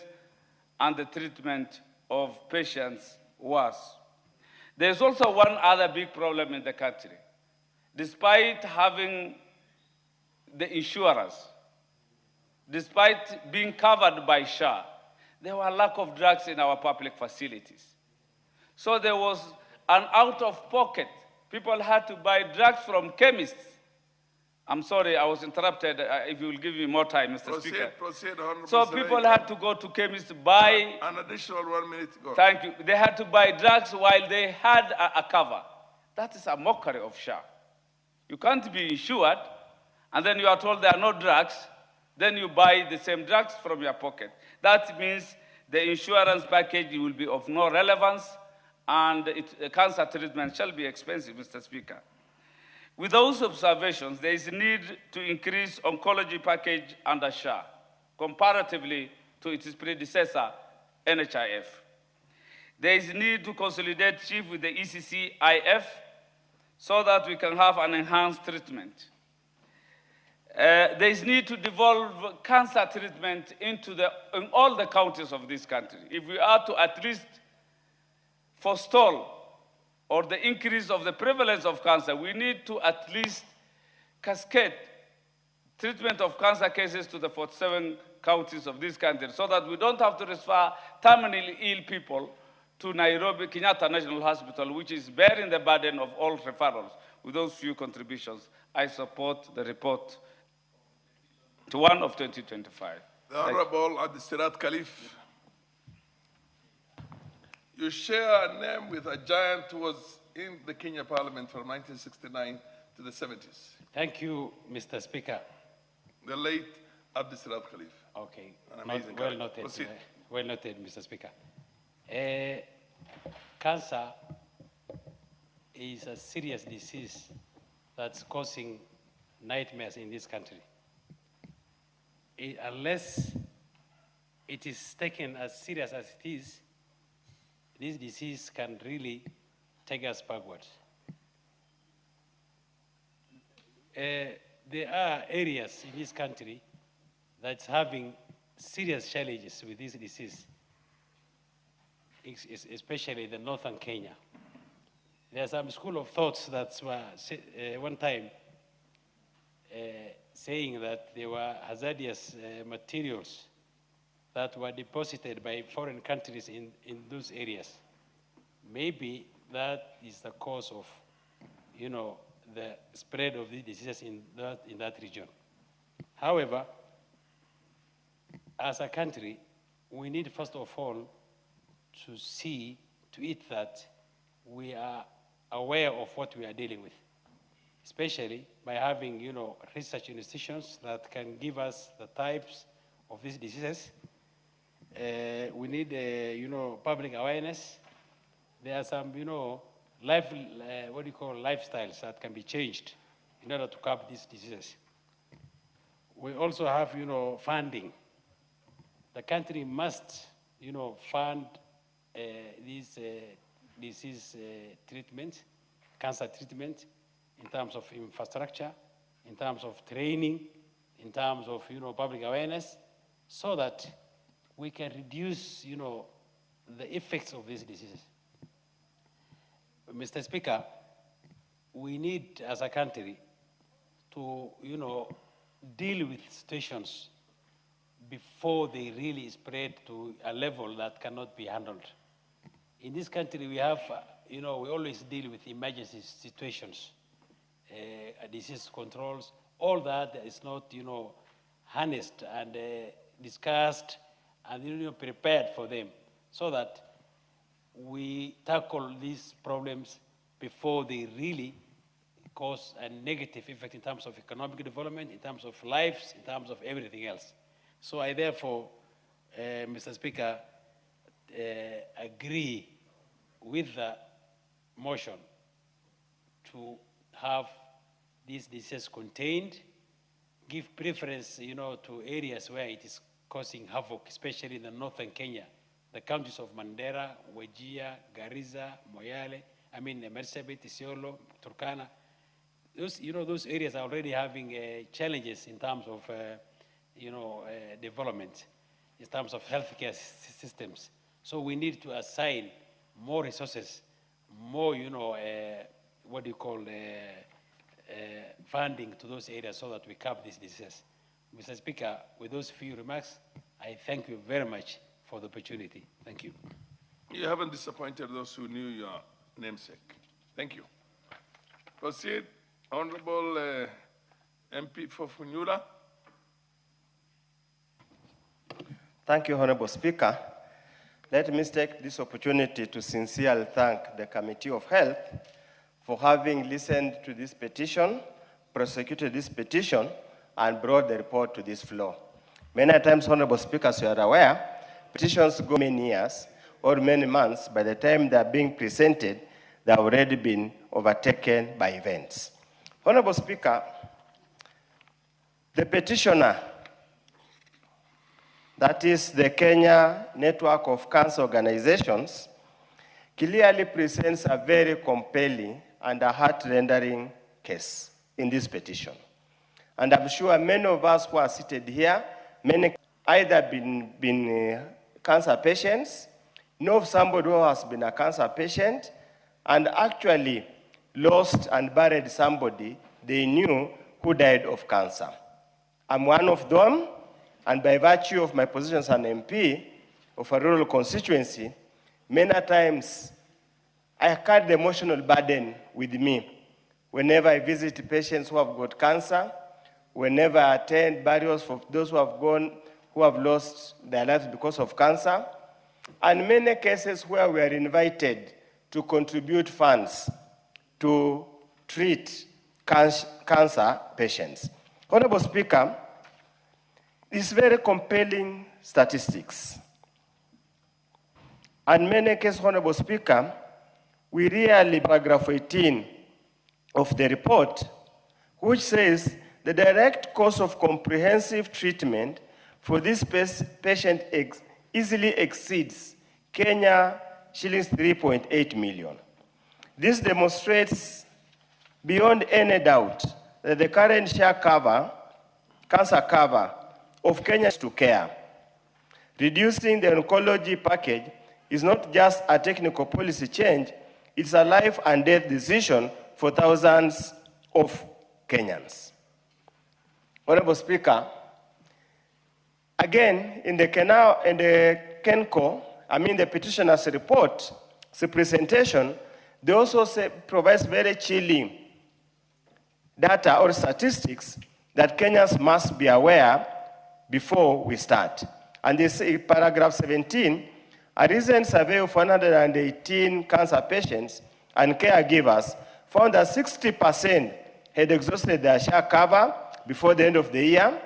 and the treatment of patients worse. There's also one other big problem in the country. Despite having the insurance, despite being covered by SHA, there were lack of drugs in our public facilities. So there was an out-of-pocket. People had to buy drugs from chemists. I'm sorry, I was interrupted. If you will give me more time, Mr. Speaker. Proceed, Honorable So Senator. people had to go to chemists to buy. An additional 1 minute. Go. Thank you. They had to buy drugs while they had a cover. That is a mockery of SHA. You can't be insured, and then you are told there are no drugs, then you buy the same drugs from your pocket. That means the insurance package will be of no relevance, and cancer treatment shall be expensive, Mr. Speaker. With those observations, there is a need to increase oncology package under SHA, comparatively to its predecessor, NHIF. There is a need to consolidate chief with the ECCIF so that we can have an enhanced treatment. There is need to devolve cancer treatment in all the counties of this country. If we are to at least forestall or the increase of the prevalence of cancer, we need to at least cascade treatment of cancer cases to the 47 counties of this country so that we don't have to refer terminally ill people to Nairobi Kenyatta National Hospital, which is bearing the burden of all referrals. With those few contributions, I support the report to 1 of 2025. The Honorable Abdisirat Khalif. You share a name with a giant who was in the Kenya Parliament from 1969 to the 70s. Thank you, Mr. Speaker. The late Abdisirat Khalif. Okay. An amazing Well noted, well noted, Mr. Speaker. Cancer is a serious disease that's causing nightmares in this country. Unless it is taken as serious as it is, this disease can really take us backwards. There are areas in this country that's having serious challenges with this disease, especially the northern Kenya. There's some school of thoughts that were one time saying that there were hazardous materials that were deposited by foreign countries in those areas. Maybe that is the cause of, the spread of these diseases in that region. However, as a country, we need first of all to see to it that we are aware of what we are dealing with, especially by having, research institutions that can give us the types of these diseases. We need, public awareness. There are some, lifestyles that can be changed in order to curb these diseases. We also have, funding. The country must, fund these disease treatment, cancer treatment, in terms of infrastructure, in terms of training, in terms of, public awareness, so that we can reduce, the effects of these diseases. Mr. Speaker, we need, as a country, to, deal with situations before they really spread to a level that cannot be handled. In this country, we have, we always deal with emergency situations, disease controls. All that is not, harnessed and discussed and prepared for them, so that we tackle these problems before they really cause a negative effect in terms of economic development, in terms of lives, in terms of everything else. So I therefore, Mr. Speaker, agree with the motion to have these diseases contained, give preference, to areas where it is causing havoc, especially in the northern Kenya, the counties of Mandera, Wajir, Garissa, Moyale, Marsabit, Isiolo, Turkana. Those areas are already having challenges in terms of, development, in terms of healthcare systems. So we need to assign more resources, more, funding to those areas so that we curb these diseases. Mr. Speaker, with those few remarks, I thank you very much for the opportunity. Thank you. You haven't disappointed those who knew your namesake. Thank you. Proceed, Honorable MP for Funyula. Thank you, Honorable Speaker. Let me take this opportunity to sincerely thank the Committee of Health for having listened to this petition, prosecuted this petition, and brought the report to this floor. Many times, Honorable Speaker, as you are aware, petitions go many years or many months. By the time they are being presented, they have already been overtaken by events. Honorable Speaker, the petitioner, that is the Kenya Network of Cancer Organizations, clearly presents a very compelling and a heart-rendering case in this petition. And I'm sure many of us who are seated here, many either been cancer patients, know of somebody who has been a cancer patient, and actually lost and buried somebody they knew who died of cancer. I'm one of them, and by virtue of my position as an MP of a rural constituency, many times I carry the emotional burden with me whenever I visit patients who have got cancer, whenever I attend burials for those who have lost their lives because of cancer, and many cases where we are invited to contribute funds to treat cancer patients. Honorable Speaker, it's very compelling statistics. And many cases, Honorable Speaker, we really, paragraph 18 of the report, which says the direct cost of comprehensive treatment for this patient easily exceeds Kenya shillings 3.8 million. This demonstrates beyond any doubt that the current share cancer cover of Kenya is to care. Reducing the oncology package is not just a technical policy change, it's a life and death decision for thousands of Kenyans. Honorable Speaker, again, in the the petitioner's report, the presentation, they also provides very chilling data or statistics that Kenyans must be aware before we start. And this paragraph 17, a recent survey of 118 cancer patients and caregivers found that 60% had exhausted their share cover before the end of the year,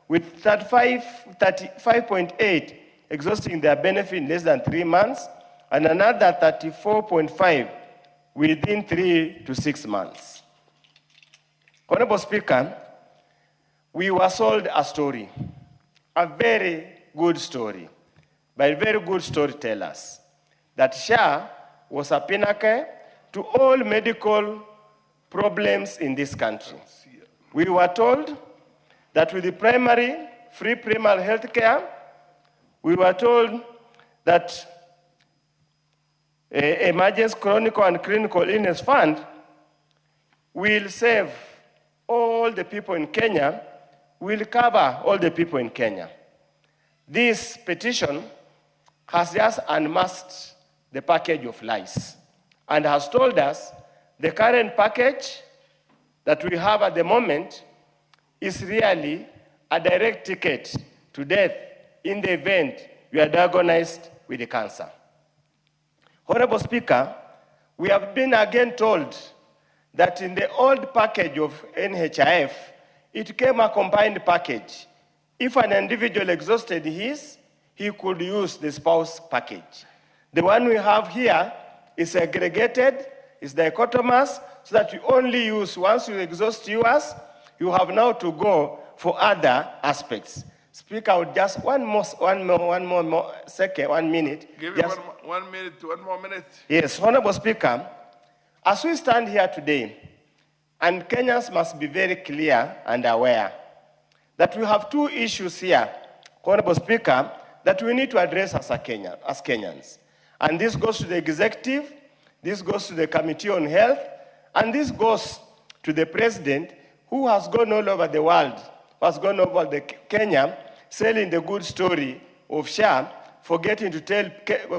with 35.8 exhausting their benefit in less than 3 months, and another 34.5 within 3 to 6 months. Honorable Speaker, we were sold a story, a very good story, by very good storytellers, that SHA was a pinnacle to all medical problems in this country. We were told that with the free primary health care, we were told that emergency chronic and clinical illness fund will save all the people in Kenya, will cover all the people in Kenya. This petition has just unmasked the package of lies and has told us the current package that we have at the moment is really a direct ticket to death in the event you are diagnosed with the cancer. Honorable Speaker, we have been again told that in the old package of NHIF, it came a combined package. If an individual exhausted his, he could use the spouse package. The one we have here is segregated, is dichotomous, so that you only use, once you exhaust yours, you have now to go for other aspects. Speaker, I would just one more second, 1 minute. Give you 1 minute to 1 more minute. Yes, Honorable Speaker, as we stand here today, and Kenyans must be very clear and aware that we have 2 issues here, Honorable Speaker, that we need to address as Kenyans. And this goes to the executive, this goes to the Committee on Health, and this goes to the President, who has gone all over the world, has gone over Kenya, selling the good story of SHA forgetting to tell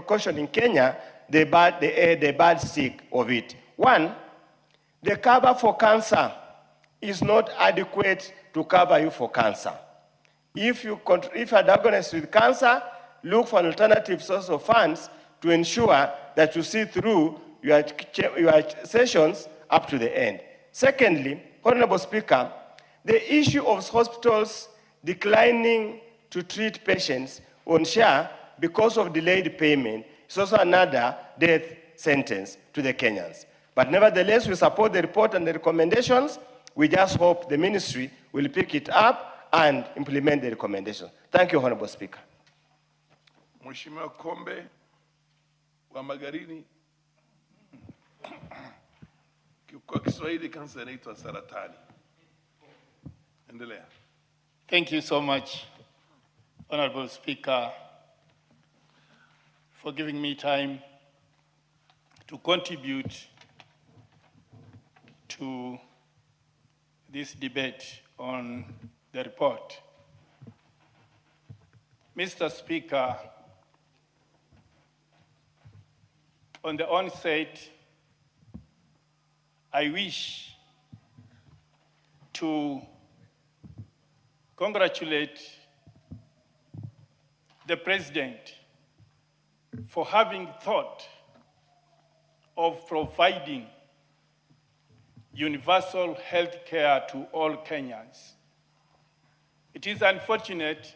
caution in Kenya the bad stick of it. One, the cover for cancer is not adequate to cover you for cancer. If you are diagnosed with cancer, look for an alternative source of funds to ensure that you see through your sessions up to the end. Secondly, Honorable Speaker, the issue of hospitals declining to treat patients on SHA because of delayed payment is also another death sentence to the Kenyans. But nevertheless, we support the report and the recommendations. We just hope the ministry will pick it up and implement the recommendations. Thank you, Honorable Speaker. Mheshimiwa Kombe wa Magarini. Kwa Kiswahili kansa inaitwa saratani. Endelea. Thank you so much, Honorable Speaker, for giving me time to contribute to this debate on the report. Mr. Speaker, on the onset, I wish to congratulate the President for having thought of providing universal health care to all Kenyans. It is unfortunate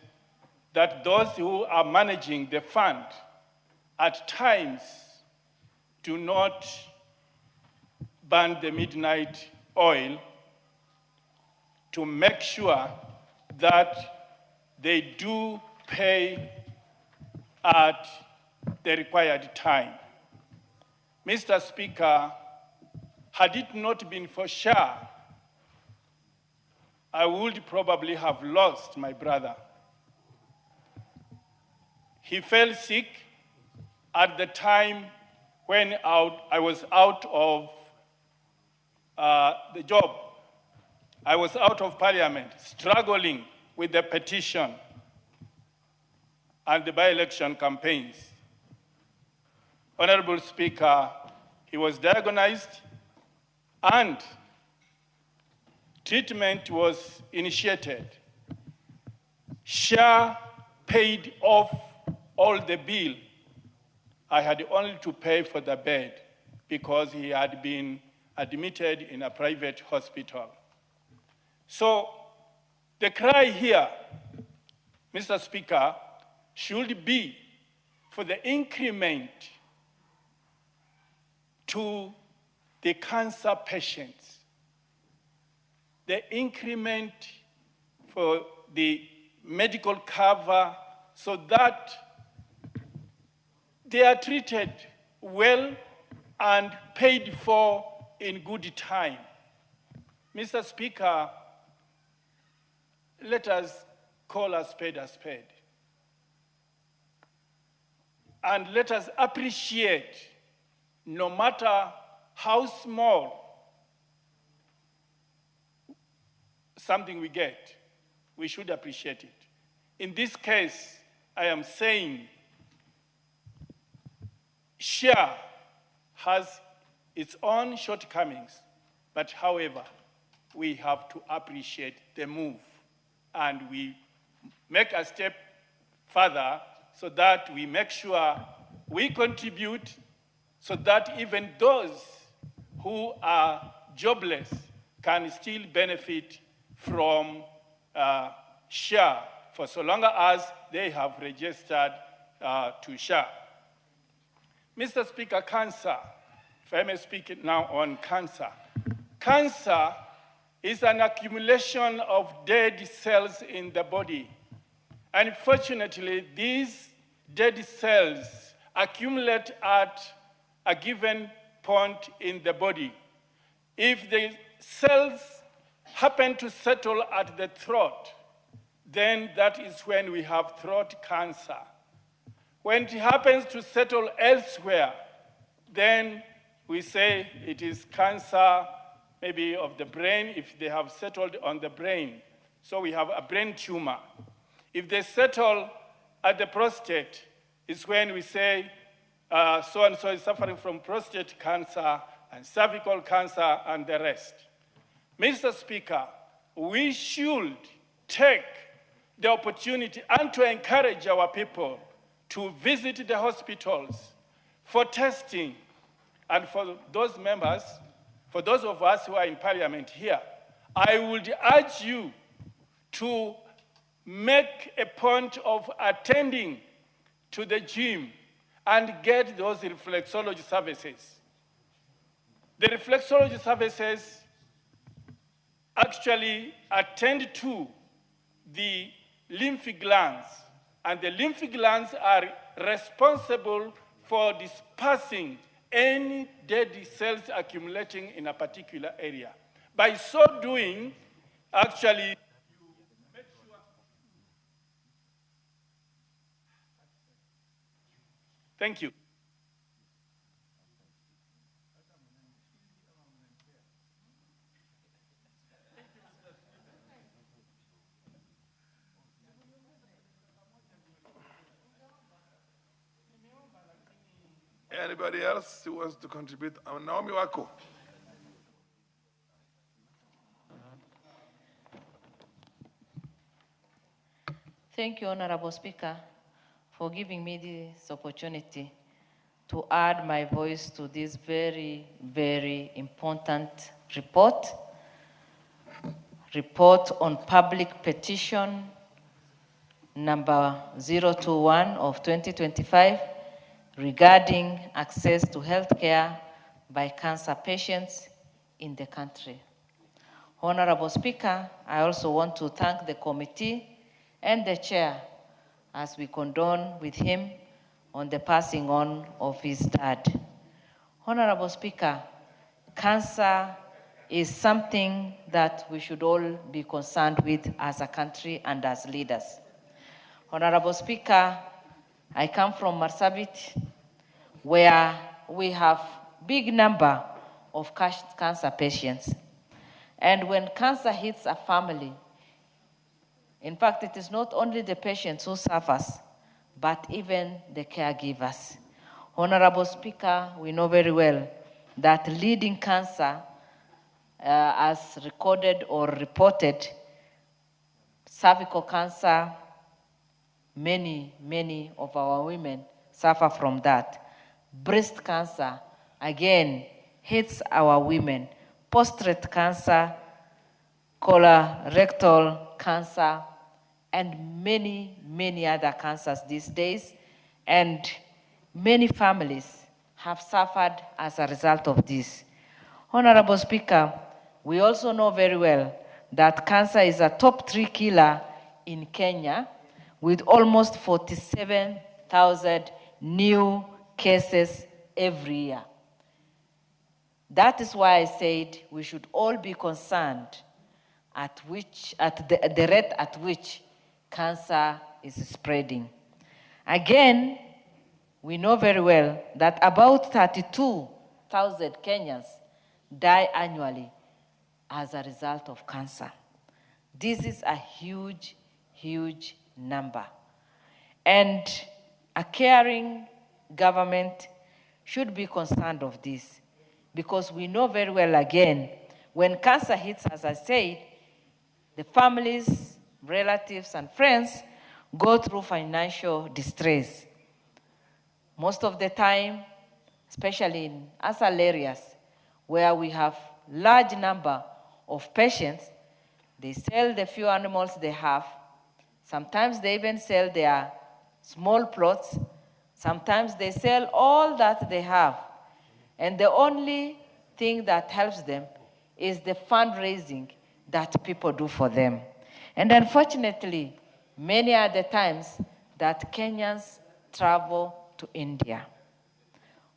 that those who are managing the fund at times do not burn the midnight oil to make sure that they do pay at the required time. Mr. Speaker, had it not been for SHA, I would probably have lost my brother. He fell sick at the time when I was out of the job. I was out of parliament, struggling with the petition and the by-election campaigns. Honorable Speaker, he was diagnosed and treatment was initiated. SHA paid off all the bill. I had only to pay for the bed because he had been admitted in a private hospital. So the cry here, Mr. Speaker, should be for the increment to the cancer patients, the increment for the medical cover so that they are treated well and paid for in good time. Mr. Speaker, let us call a spade a spade. And let us appreciate, no matter how small something we get, we should appreciate it. In this case, I am saying SHA has its own shortcomings, but however, we have to appreciate the move and we make a step further so that we make sure we contribute so that even those who are jobless can still benefit from SHA for so long as they have registered to SHA. Mr. Speaker, cancer, if I may speak now on cancer. Cancer is an accumulation of dead cells in the body. Unfortunately, these dead cells accumulate at a given point in the body. If the cells happen to settle at the throat, then that is when we have throat cancer. When it happens to settle elsewhere, then we say it is cancer, maybe of the brain, if they have settled on the brain. So we have a brain tumor. If they settle at the prostate, is when we say so-and-so is suffering from prostate cancer and cervical cancer and the rest. Mr. Speaker, we should take the opportunity and to encourage our people to visit the hospitals for testing. And for those members, for those of us who are in parliament here, I would urge you to make a point of attending to the gym and get those reflexology services. The reflexology services actually attend to the lymph glands, and the lymph glands are responsible for dispersing any dead cells accumulating in a particular area. By so doing, actually, thank you. Anybody else who wants to contribute? Naomi Wako. Thank you, Honorable Speaker, for giving me this opportunity to add my voice to this very, very important report on public petition number 021 of 2025 regarding access to health care by cancer patients in the country. Honorable Speaker, I also want to thank the committee and the chair as we condole with him on the passing on of his dad. Honorable Speaker, cancer is something that we should all be concerned with as a country and as leaders. Honorable Speaker, I come from Marsabit, where we have big number of cancer patients. And when cancer hits a family, in fact, it is not only the patients who suffers, but even the caregivers. Honorable Speaker, we know very well that leading cancer, as recorded or reported, cervical cancer, many of our women suffer from that. Breast cancer, again, hits our women. Prostate cancer, colorectal cancer, and many other cancers these days. And many families have suffered as a result of this. Honorable Speaker, we also know very well that cancer is a top 3 killer in Kenya, with almost 47,000 new cases every year. That is why I said we should all be concerned at the rate at which cancer is spreading. Again, we know very well that about 32,000 Kenyans die annually as a result of cancer. This is a huge number. And a caring government should be concerned of this, because we know very well, again, when cancer hits, as I said, the families, relatives, and friends go through financial distress. Most of the time, especially in asal areas where we have large number of patients, they sell the few animals they have. Sometimes they even sell their small plots. Sometimes they sell all that they have. And the only thing that helps them is the fundraising that people do for them. And unfortunately, many are the times that Kenyans travel to India.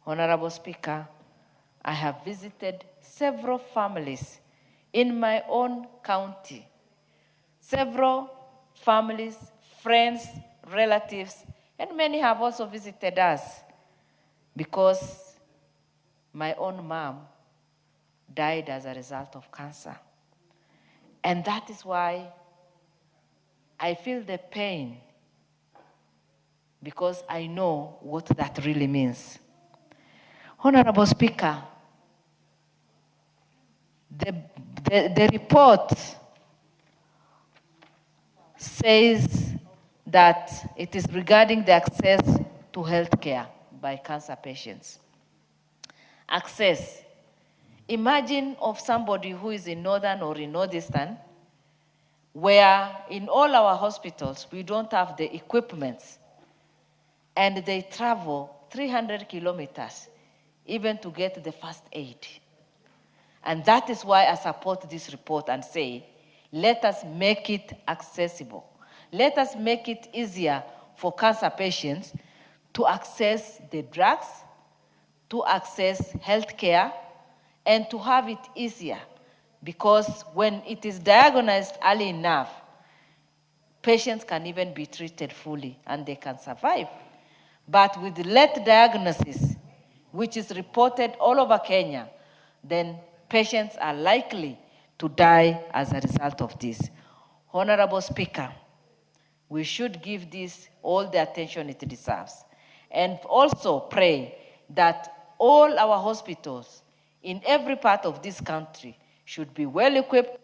Honorable Speaker, I have visited several families in my own county. Several families, friends, relatives, and many have also visited us because my own mom died as a result of cancer. And that is why I feel the pain, because I know what that really means. Honorable Speaker, the report says that it is regarding the access to health care by cancer patients. Access. Imagine of somebody who is in northern or in northeastern, where in all our hospitals, we don't have the equipments, and they travel 300 kilometers even to get the first aid. And that is why I support this report and say, let us make it accessible. Let us make it easier for cancer patients to access the drugs, to access health care, and to have it easier. Because when it is diagnosed early enough, patients can even be treated fully and they can survive. But with late diagnosis, which is reported all over Kenya, then patients are likely to die as a result of this. Honorable Speaker, we should give this all the attention it deserves. And also pray that all our hospitals in every part of this country should be well equipped.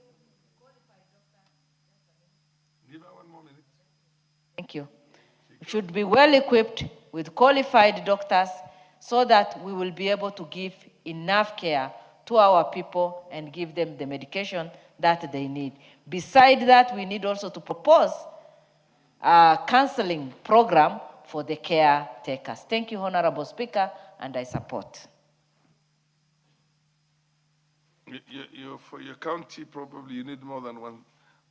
Thank you. Should be well equipped with qualified doctors so that we will be able to give enough care to our people and give them the medication that they need. Besides that, we need also to propose a counseling program for the caretakers. Thank you, Honorable Speaker, and I support. For your county, probably you need more than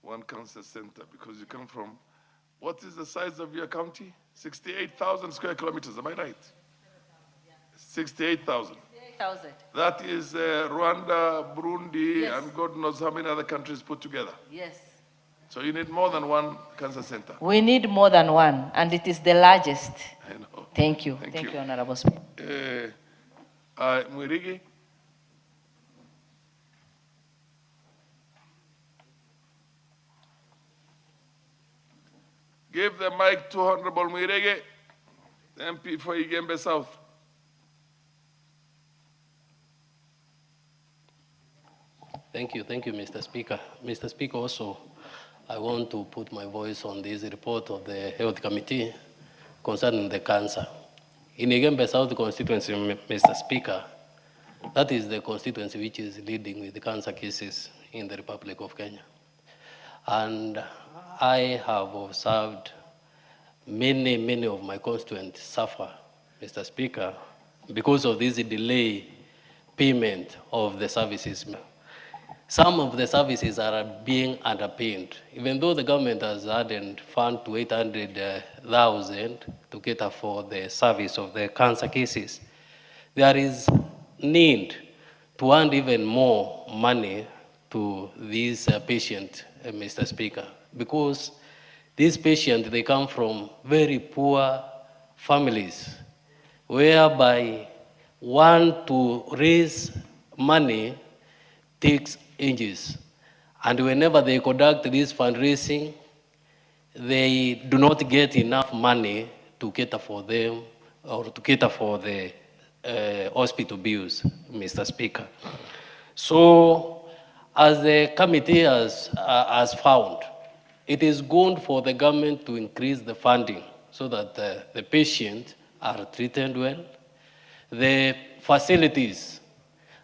one cancer center because you come from, what is the size of your county? 68,000 square kilometers, am I right? 68,000. 68,000. That is Rwanda, Burundi, Yes. and God knows how many other countries put together. Yes. So you need more than one cancer center. We need more than one, and it is the largest. I know. Thank you. Thank Thank you. you, Honorable Speaker. Mwirigi? Give the mic to Honorable Mwirigi, the MP for Igembe South. Thank you, Mr. Speaker. Mr. Speaker, also, I want to put my voice on this report of the Health Committee concerning the cancer. In Igembe South constituency, Mr. Speaker, that is the constituency which is leading with the cancer cases in the Republic of Kenya. And I have observed many of my constituents suffer, Mr. Speaker, because of this delay payment of the services. Some of the services are being underpaid, even though the government has added fund to 800,000 to cater for the service of the cancer cases. There is need to earn even more money to these patients, Mr. Speaker, because these patients, they come from very poor families, whereby one to raise money takes ages. And whenever they conduct this fundraising, they do not get enough money to cater for them or to cater for the hospital bills, Mr. Speaker. So, as the committee has found, it is good for the government to increase the funding so that the patients are treated well. The facilities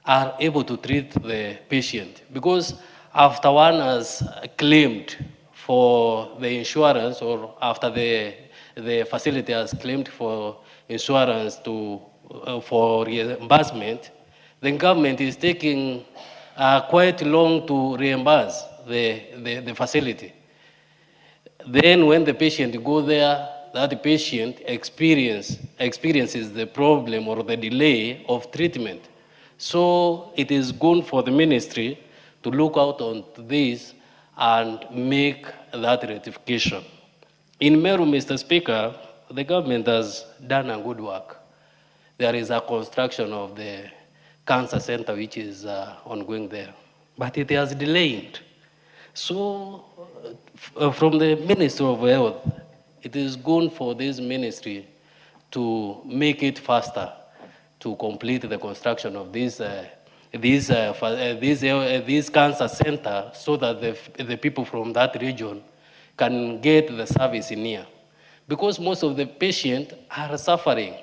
are able to treat the patient, because after one has claimed for the insurance, or after the facility has claimed for insurance for reimbursement, the government is taking quite long to reimburse the facility. Then when the patient go there, that patient experiences the problem or the delay of treatment. So it is good for the ministry to look out on this and make that rectification. In Meru, Mr. Speaker, the government has done a good work. There is a construction of the cancer center which is ongoing there, but it has delayed. So from the Ministry of Health, it is good for this ministry to make it faster to complete the construction of this cancer center so that the people from that region can get the service in here. Because most of the patients are suffering.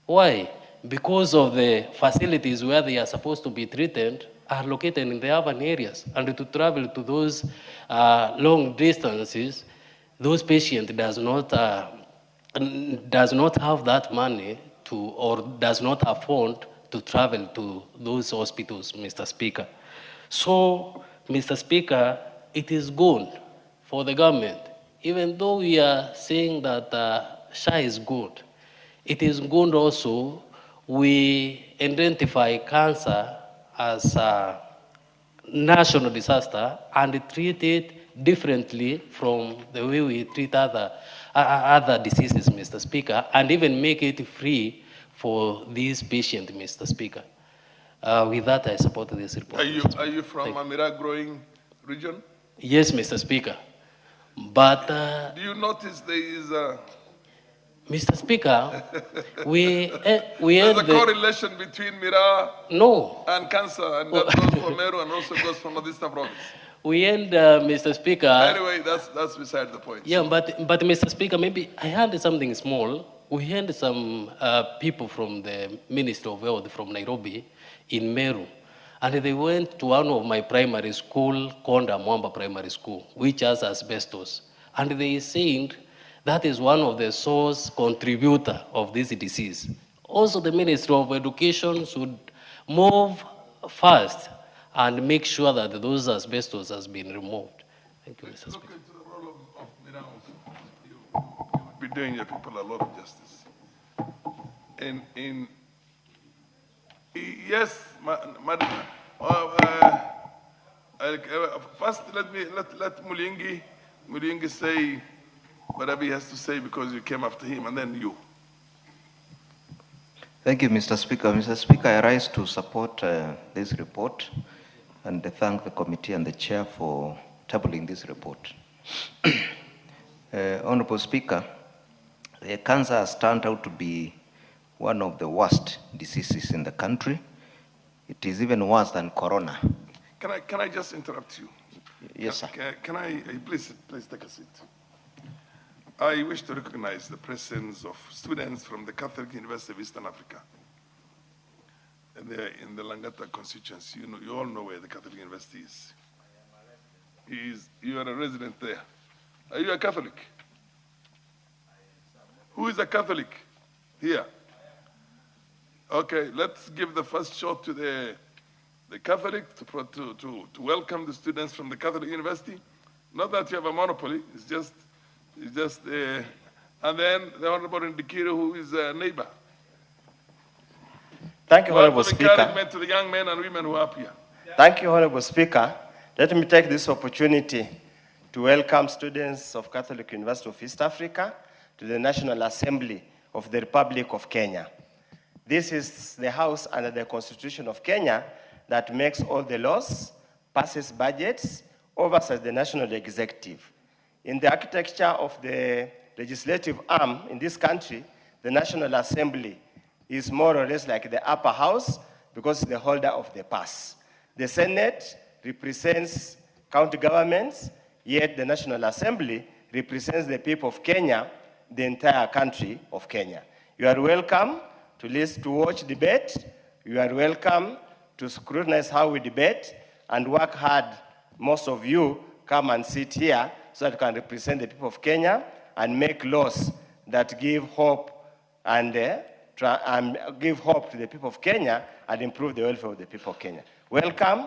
Why? Because of the facilities where they are supposed to be treated are located in the urban areas. And to travel to those long distances, those patients does not have that money to, or does not afford to travel to those hospitals, Mr. Speaker. So, Mr. Speaker, it is good for the government, even though we are saying that SHA is good, it is good also we identify cancer as a national disaster and treat it differently from the way we treat other diseases, Mr. Speaker, and even make it free for these patients, Mr. Speaker. With that, I support this report. Are you from Amira growing region? Yes, Mr. Speaker. But do you notice there is a Mr. Speaker, we there's a correlation between Mira and cancer, and that goes for Meru and also goes for Northeastern province. We end, Mr. Speaker. Anyway, that's beside the point. Yeah, but Mr. Speaker, maybe I heard something small. We heard some people from the Ministry of Health from Nairobi in Meru, and they went to one of my primary school, Konda Mwamba Primary School, which has asbestos, and they said that is one of the source contributor of this disease. Also, the Ministry of Education should move fast and make sure that those asbestos has been removed. Thank you, Mr. Speaker. Look into the role of Mira. You would be doing your people a lot of justice. Yes, madam. First, let Mulingi say whatever he has to say because you came after him, and then you. Thank you, Mr. Speaker. Mr. Speaker, I rise to support this report and thank the committee and the chair for tabling this report. Honorable Speaker, cancer has turned out to be one of the worst diseases in the country. It is even worse than corona. Can I just interrupt you? Yes, sir. Can I please take a seat? I wish to recognize the presence of students from the Catholic University of Eastern Africa. And they're in the Langata constituency. You all know where the Catholic University is. You are a resident there. Are you a Catholic? Who is a Catholic here? Okay, let's give the first shot to the Catholic to welcome the students from the Catholic University. Not that you have a monopoly, it's just and then the Honorable Ndikiro, who is a neighbor. Thank you, Honorable Speaker. Encouragement to the young men and women who are up here. Thank you, Honorable Speaker. Let me take this opportunity to welcome students of Catholic University of East Africa to the National Assembly of the Republic of Kenya. This is the house under the Constitution of Kenya that makes all the laws, passes budgets, oversees the national executive. In the architecture of the legislative arm in this country, the National Assembly is more or less like the upper house because it's the holder of the purse. The Senate represents county governments, yet the National Assembly represents the people of Kenya, the entire country of Kenya. You are welcome to listen, to watch debate. You are welcome to scrutinize how we debate and work hard. Most of you come and sit here so that you can represent the people of Kenya and make laws that give hope and give hope to the people of Kenya and improve the welfare of the people of Kenya. Welcome.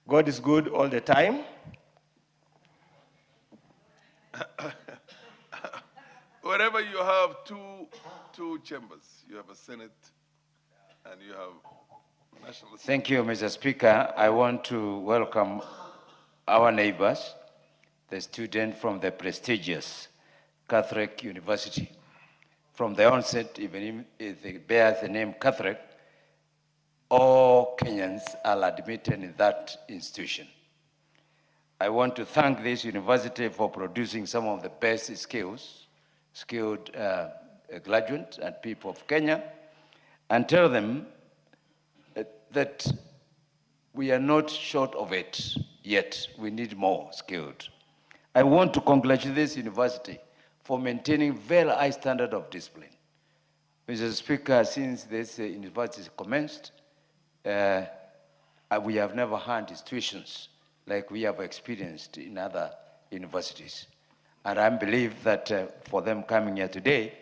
God is good all the time. Wherever you have two chambers, you have a Senate and you have National Assembly. Thank you, Mr. Speaker. I want to welcome our neighbors, the student from the prestigious Catholic University. From the onset, even if they bear the name Catholic, all Kenyans are admitted in that institution. I want to thank this university for producing some of the best skilled graduates and people of Kenya, and tell them that we are not short of it yet. We need more skilled. I want to congratulate this university for maintaining very high standard of discipline. Mr. Speaker, since this university commenced, we have never had institutions like we have experienced in other universities. And I believe that for them coming here today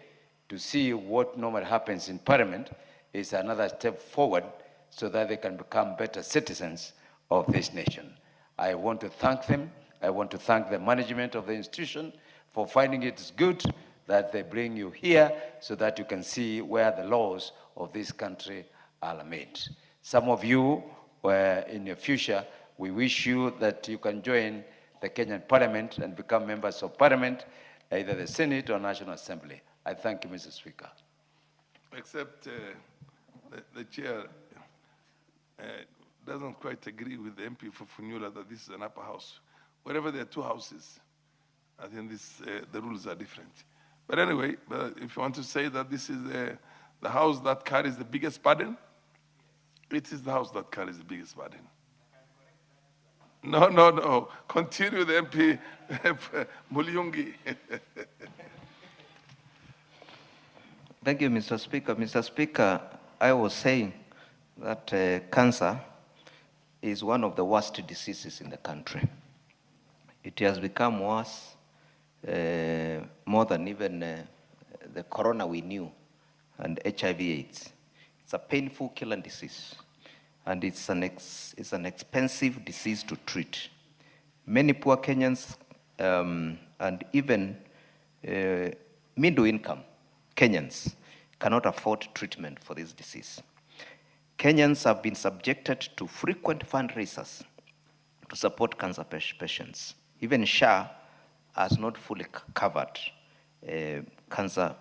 to see what normally happens in Parliament is another step forward so that they can become better citizens of this nation. I want to thank them. I want to thank the management of the institution for finding it good that they bring you here so that you can see where the laws of this country are made. Some of you, in your future, we wish you that you can join the Kenyan Parliament and become members of Parliament, either the Senate or National Assembly. I thank you, Mr. Speaker. Except the chair doesn't quite agree with the MP for Funyula that this is an upper house. Wherever there are two houses, I think the rules are different. But anyway, if you want to say that this is the house that carries the biggest burden, it is the house that carries the biggest burden. No. Continue the MP Mulyungi. Thank you, Mr. Speaker. Mr. Speaker, I was saying that cancer is one of the worst diseases in the country. It has become worse more than even the corona we knew and HIV/AIDS. It's a painful killing disease, and it's an expensive disease to treat. Many poor Kenyans and even middle-income Kenyans cannot afford treatment for this disease. Kenyans have been subjected to frequent fundraisers to support cancer patients. Even SHA has not fully covered cancer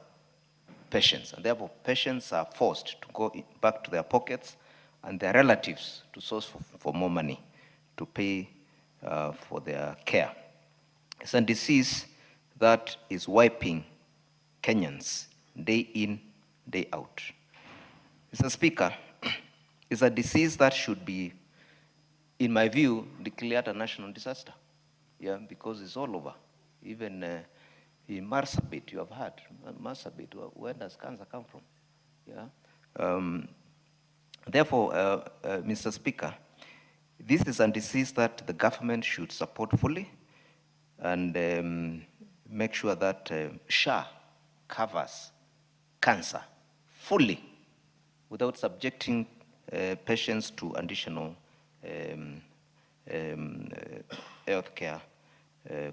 patients, and therefore patients are forced to go back to their pockets and their relatives to source for more money to pay for their care. It's a disease that is wiping Kenyans day in, day out. Mr. Speaker, it's a disease that should be, in my view, declared a national disaster. Yeah, because it's all over. Even in Marsabit, you have heard. Marsabit, where does cancer come from? Yeah. Therefore, Mr. Speaker, this is a disease that the government should support fully and make sure that SHA covers cancer fully without subjecting patients to additional healthcare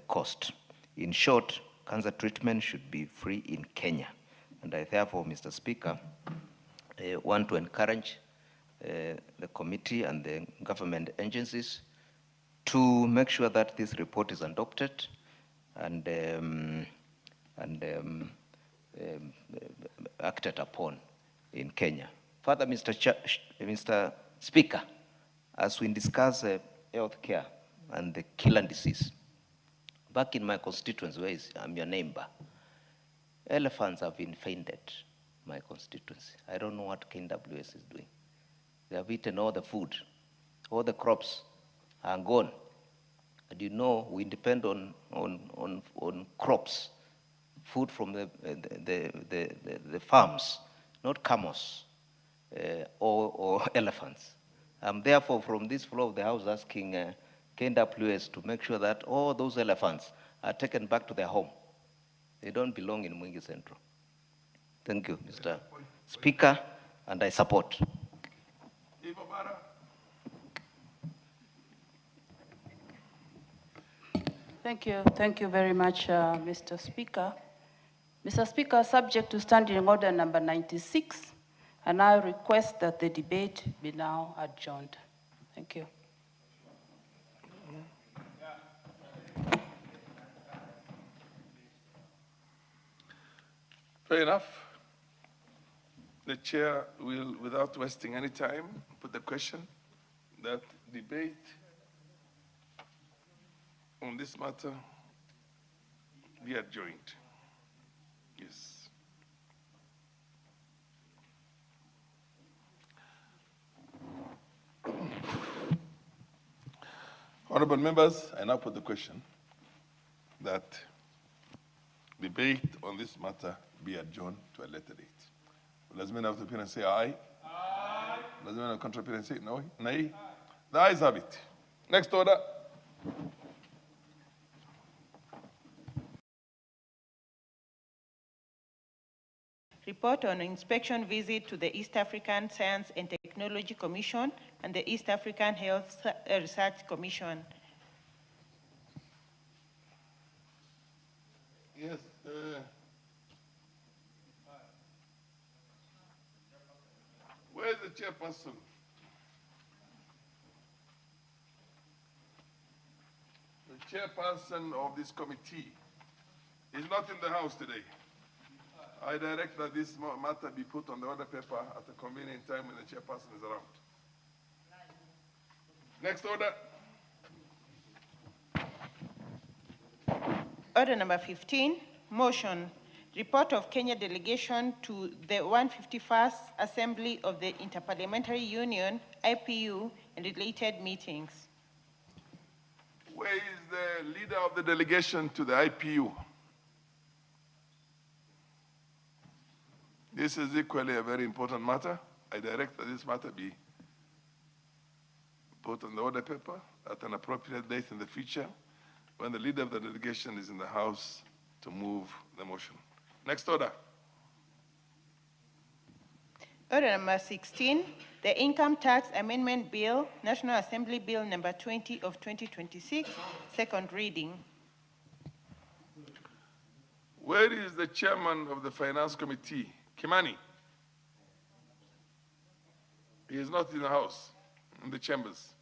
cost. In short, cancer treatment should be free in Kenya. And I therefore, Mr. Speaker, want to encourage the committee and the government agencies to make sure that this report is adopted and acted upon in Kenya. Further, Mr. Speaker, as we discuss health care and the killing disease, back in my constituency, where I'm your neighbor, elephants have been fainted in my constituency. I don't know what KWS is doing. They have eaten all the food, all the crops are gone. And you know, we depend on crops, food from the farms, not camels or elephants. I'm therefore from this floor of the House asking KWS to make sure that all those elephants are taken back to their home. They don't belong in Mwingi Central. Thank you, Mr. Speaker, and I support. Thank you very much, Mr. Speaker. Mr. Speaker, subject to Standing Order number 96, and I request that the debate be now adjourned. Thank you. Fair enough. The chair will, without wasting any time, put the question that debate on this matter be adjourned. Yes. Honorable members, I now put the question that debate on this matter be adjourned to a later date. Does the man have the opinion say aye? Aye. Does the man have contrary opinion say no? Nay? The ayes have it. Next order. Report on inspection visit to the East African Science and Technology Commission and the East African Health Research Commission. Yes. Where is the chairperson? The chairperson of this committee is not in the house today. I direct that this matter be put on the order paper at a convenient time when the chairperson is around. Next order. Order number 15, motion. Report of Kenya delegation to the 151st Assembly of the Interparliamentary Union, IPU, and related meetings. Where is the leader of the delegation to the IPU? This is equally a very important matter. I direct that this matter be put on the order paper at an appropriate date in the future when the leader of the delegation is in the House to move the motion. Next order. Order number 16, the Income Tax Amendment Bill, National Assembly Bill number 20 of 2026, second reading. Where is the chairman of the Finance Committee? Kimani. He is not in the House, in the chambers.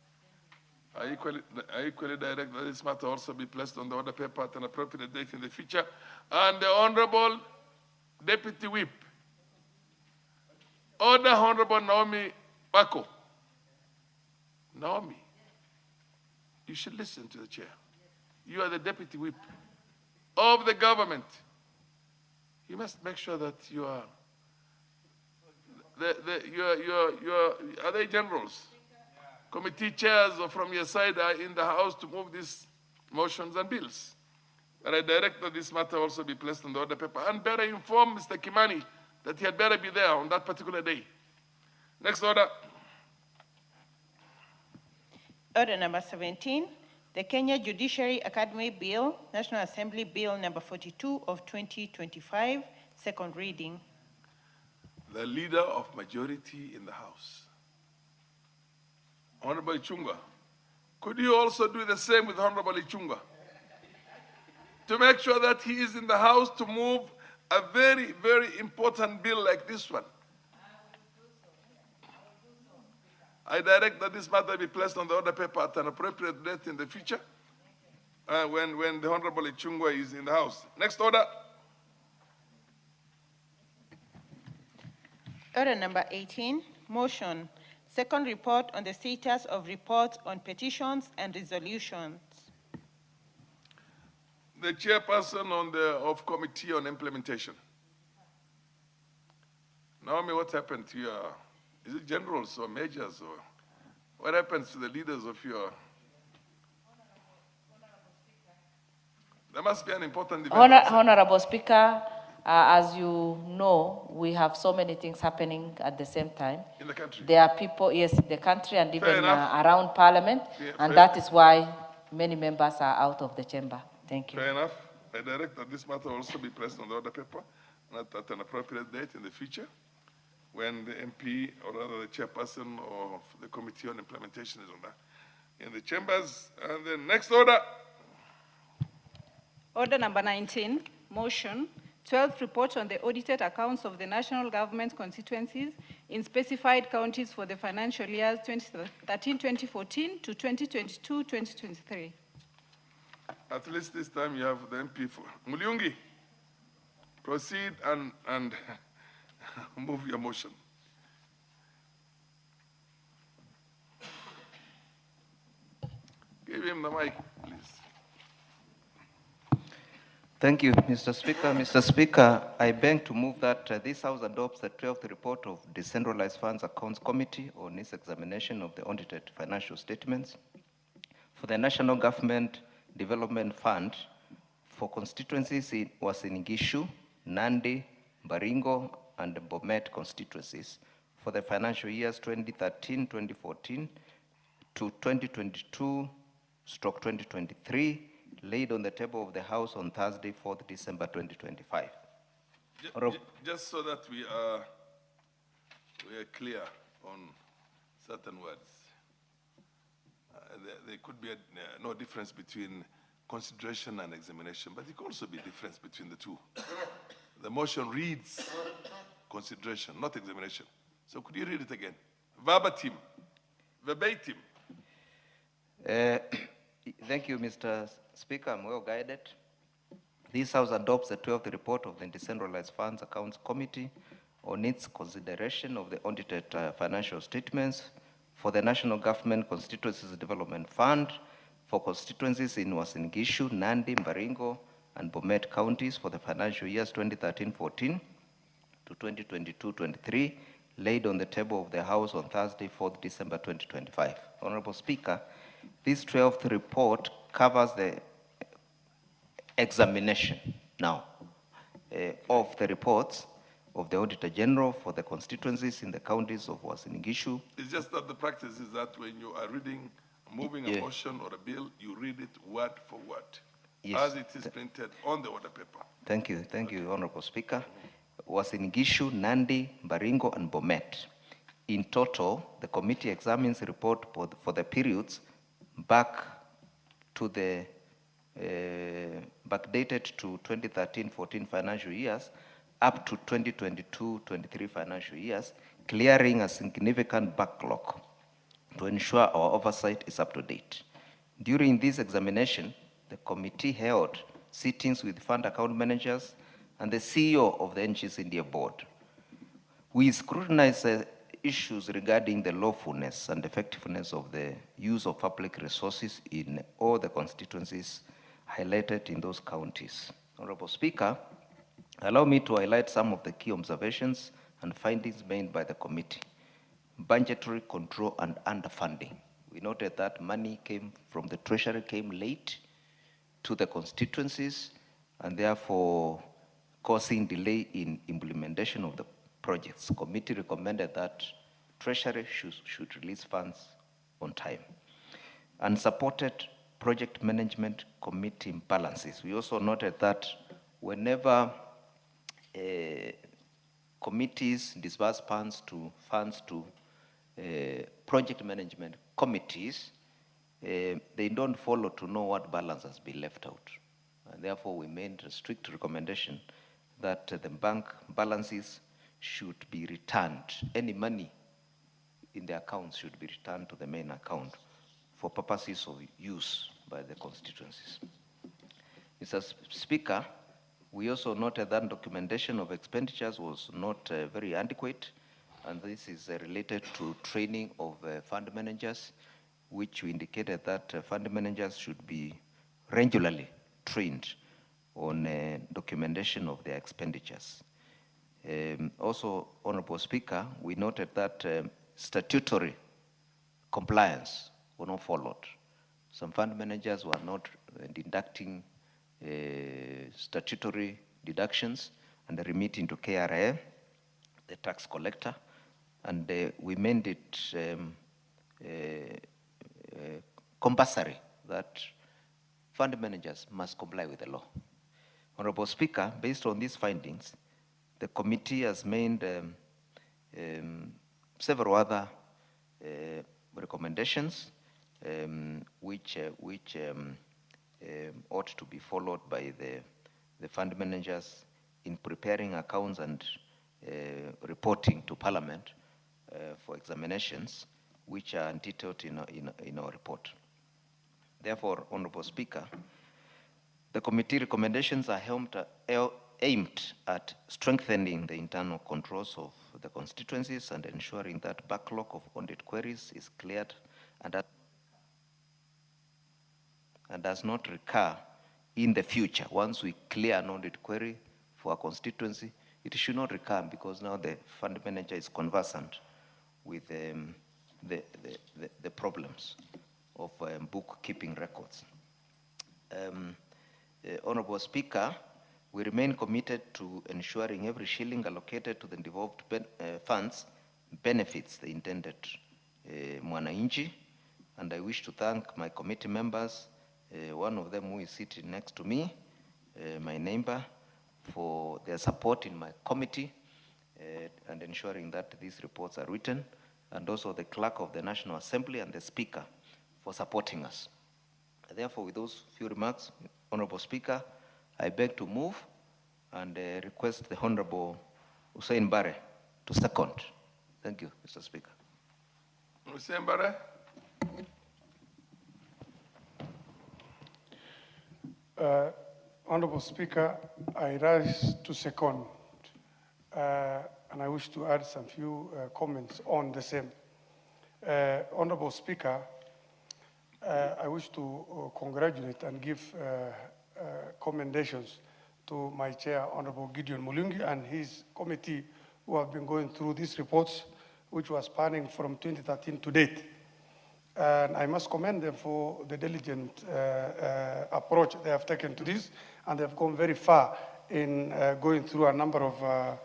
I equally direct that this matter also be placed on the order paper at an appropriate date in the future. And the Honorable Deputy Whip, Order Honorable Naomi Bako. Naomi, you should listen to the chair. You are the Deputy Whip of the government. You must make sure that you are are they generals? Committee chairs from your side are in the House to move these motions and bills. And I direct that this matter also be placed on the order paper and better inform Mr. Kimani that he had better be there on that particular day. Next order. Order number 17, the Kenya Judiciary Academy Bill, National Assembly Bill number 42 of 2025, second reading. The leader of majority in the House, Honorable Ichunga, could you also do the same with Honorable Ichunga? To make sure that he is in the House to move a very, very important bill like this one. I direct that this matter be placed on the order paper at an appropriate date in the future when the Honorable Ichungwa is in the House. Next order. Order number 18, motion. Second report on the status of reports on petitions and resolutions. The chairperson of Committee on Implementation. Naomi, what happened to your, is it generals or majors or what happens to the leaders of your, there must be an important development. Honorable Speaker, as you know, we have so many things happening at the same time. In the country? There are people, yes, in the country and even around Parliament, Yeah, and that is why many members are out of the chamber. Thank you. Fair enough. I direct that this matter also be placed on the order paper at an appropriate date in the future when the MP or rather the chairperson of the Committee on Implementation is in the chambers. And the next order. Order number 19, motion. 12th report on the audited accounts of the national government constituencies in specified counties for the financial years 2013-2014 to 2022-2023. At least this time you have the MP for Muliungi. Proceed and move your motion. Give him the mic, please. Thank you, Mr. Speaker. Mr. Speaker, I beg to move that this House adopts the 12th report of Decentralized Funds Accounts Committee on its examination of the audited financial statements for the National Government Development Fund for constituencies in Uasin-Gishu, Nandi, Baringo, and Bomet constituencies for the financial years 2013-2014 to 2022/2023, laid on the table of the House on Thursday, 4th December 2025. Just so that we are clear on certain words. There could be no difference between consideration and examination, but there could also be a difference between the two. The motion reads consideration, not examination. So could you read it again? Verbatim. Thank you, Mr. Speaker. I'm well guided. This House adopts the 12th report of the Decentralized Funds Accounts Committee on its consideration of the audited financial statements for the National Government Constituencies Development Fund for constituencies in Uasin-Gishu, Nandi, Baringo, and Bomet counties for the financial years 2013-14 to 2022-23, laid on the table of the House on Thursday, 4th December 2025. Honorable Speaker, this 12th report covers the examination now of the reports of the Auditor General for the constituencies in the counties of Uasin-Gishu. It's just that the practice is that when you are moving a motion or a bill, you read it word for word, as it is printed on the order paper. Thank you, Honorable Speaker. Uasin-Gishu, Nandi, Baringo, and Bomet. In total, the committee examines the report for the periods back to the backdated to 2013-14 financial years up to 2022-23 financial years, clearing a significant backlog to ensure our oversight is up to date. During this examination, the committee held sittings with fund account managers and the CEO of the NG's India board. We scrutinized issues regarding the lawfulness and effectiveness of the use of public resources in all the constituencies highlighted in those counties. Honorable Speaker, allow me to highlight some of the key observations and findings made by the committee. Budgetary control and underfunding. We noted that money came from the Treasury, came late to the constituencies, and therefore causing delay in implementation of the projects. The committee recommended that Treasury should release funds on time. Unsupported project management committee imbalances. We also noted that whenever committees disburse funds to project management committees, they don't follow to know what balance has been left out. And therefore, we made a strict recommendation that the bank balances should be returned. Any money in the accounts should be returned to the main account for purposes of use by the constituencies. Mr. Speaker, we also noted that documentation of expenditures was not very adequate, and this is related to training of fund managers, which we indicated that fund managers should be regularly trained on documentation of their expenditures. Also, Honorable Speaker, we noted that statutory compliance were not followed. Some fund managers were not deducting statutory deductions and remitting to KRA, the tax collector, and we made it compulsory that fund managers must comply with the law. Honorable Speaker, based on these findings, the committee has made several other recommendations which ought to be followed by the fund managers in preparing accounts and reporting to Parliament for examinations, which are detailed in our report. Therefore, Honorable Speaker, the committee recommendations are aimed at strengthening the internal controls of the constituencies and ensuring that backlog of audit queries is cleared and does not recur in the future, once we clear an audit query for a constituency, it should not recur because now the fund manager is conversant with the problems of bookkeeping records. Honorable Speaker, we remain committed to ensuring every shilling allocated to the devolved funds benefits the intended mwananchi, and I wish to thank my committee members, one of them who is sitting next to me, my neighbor, for their support in my committee and ensuring that these reports are written, and also the clerk of the National Assembly and the Speaker for supporting us. Therefore, with those few remarks, Honorable Speaker, I beg to move and request the Honorable Hussein Bare to second. Thank you, Mr. Speaker. Hussein Bare. Honorable Speaker, I rise to second, and I wish to add some few comments on the same. Honorable Speaker, I wish to congratulate and give commendations to my chair, Honorable Gideon Mulungi, and his committee who have been going through these reports, which was spanning from 2013 to date. And I must commend them for the diligent approach they have taken to this, and they have gone very far in going through a number of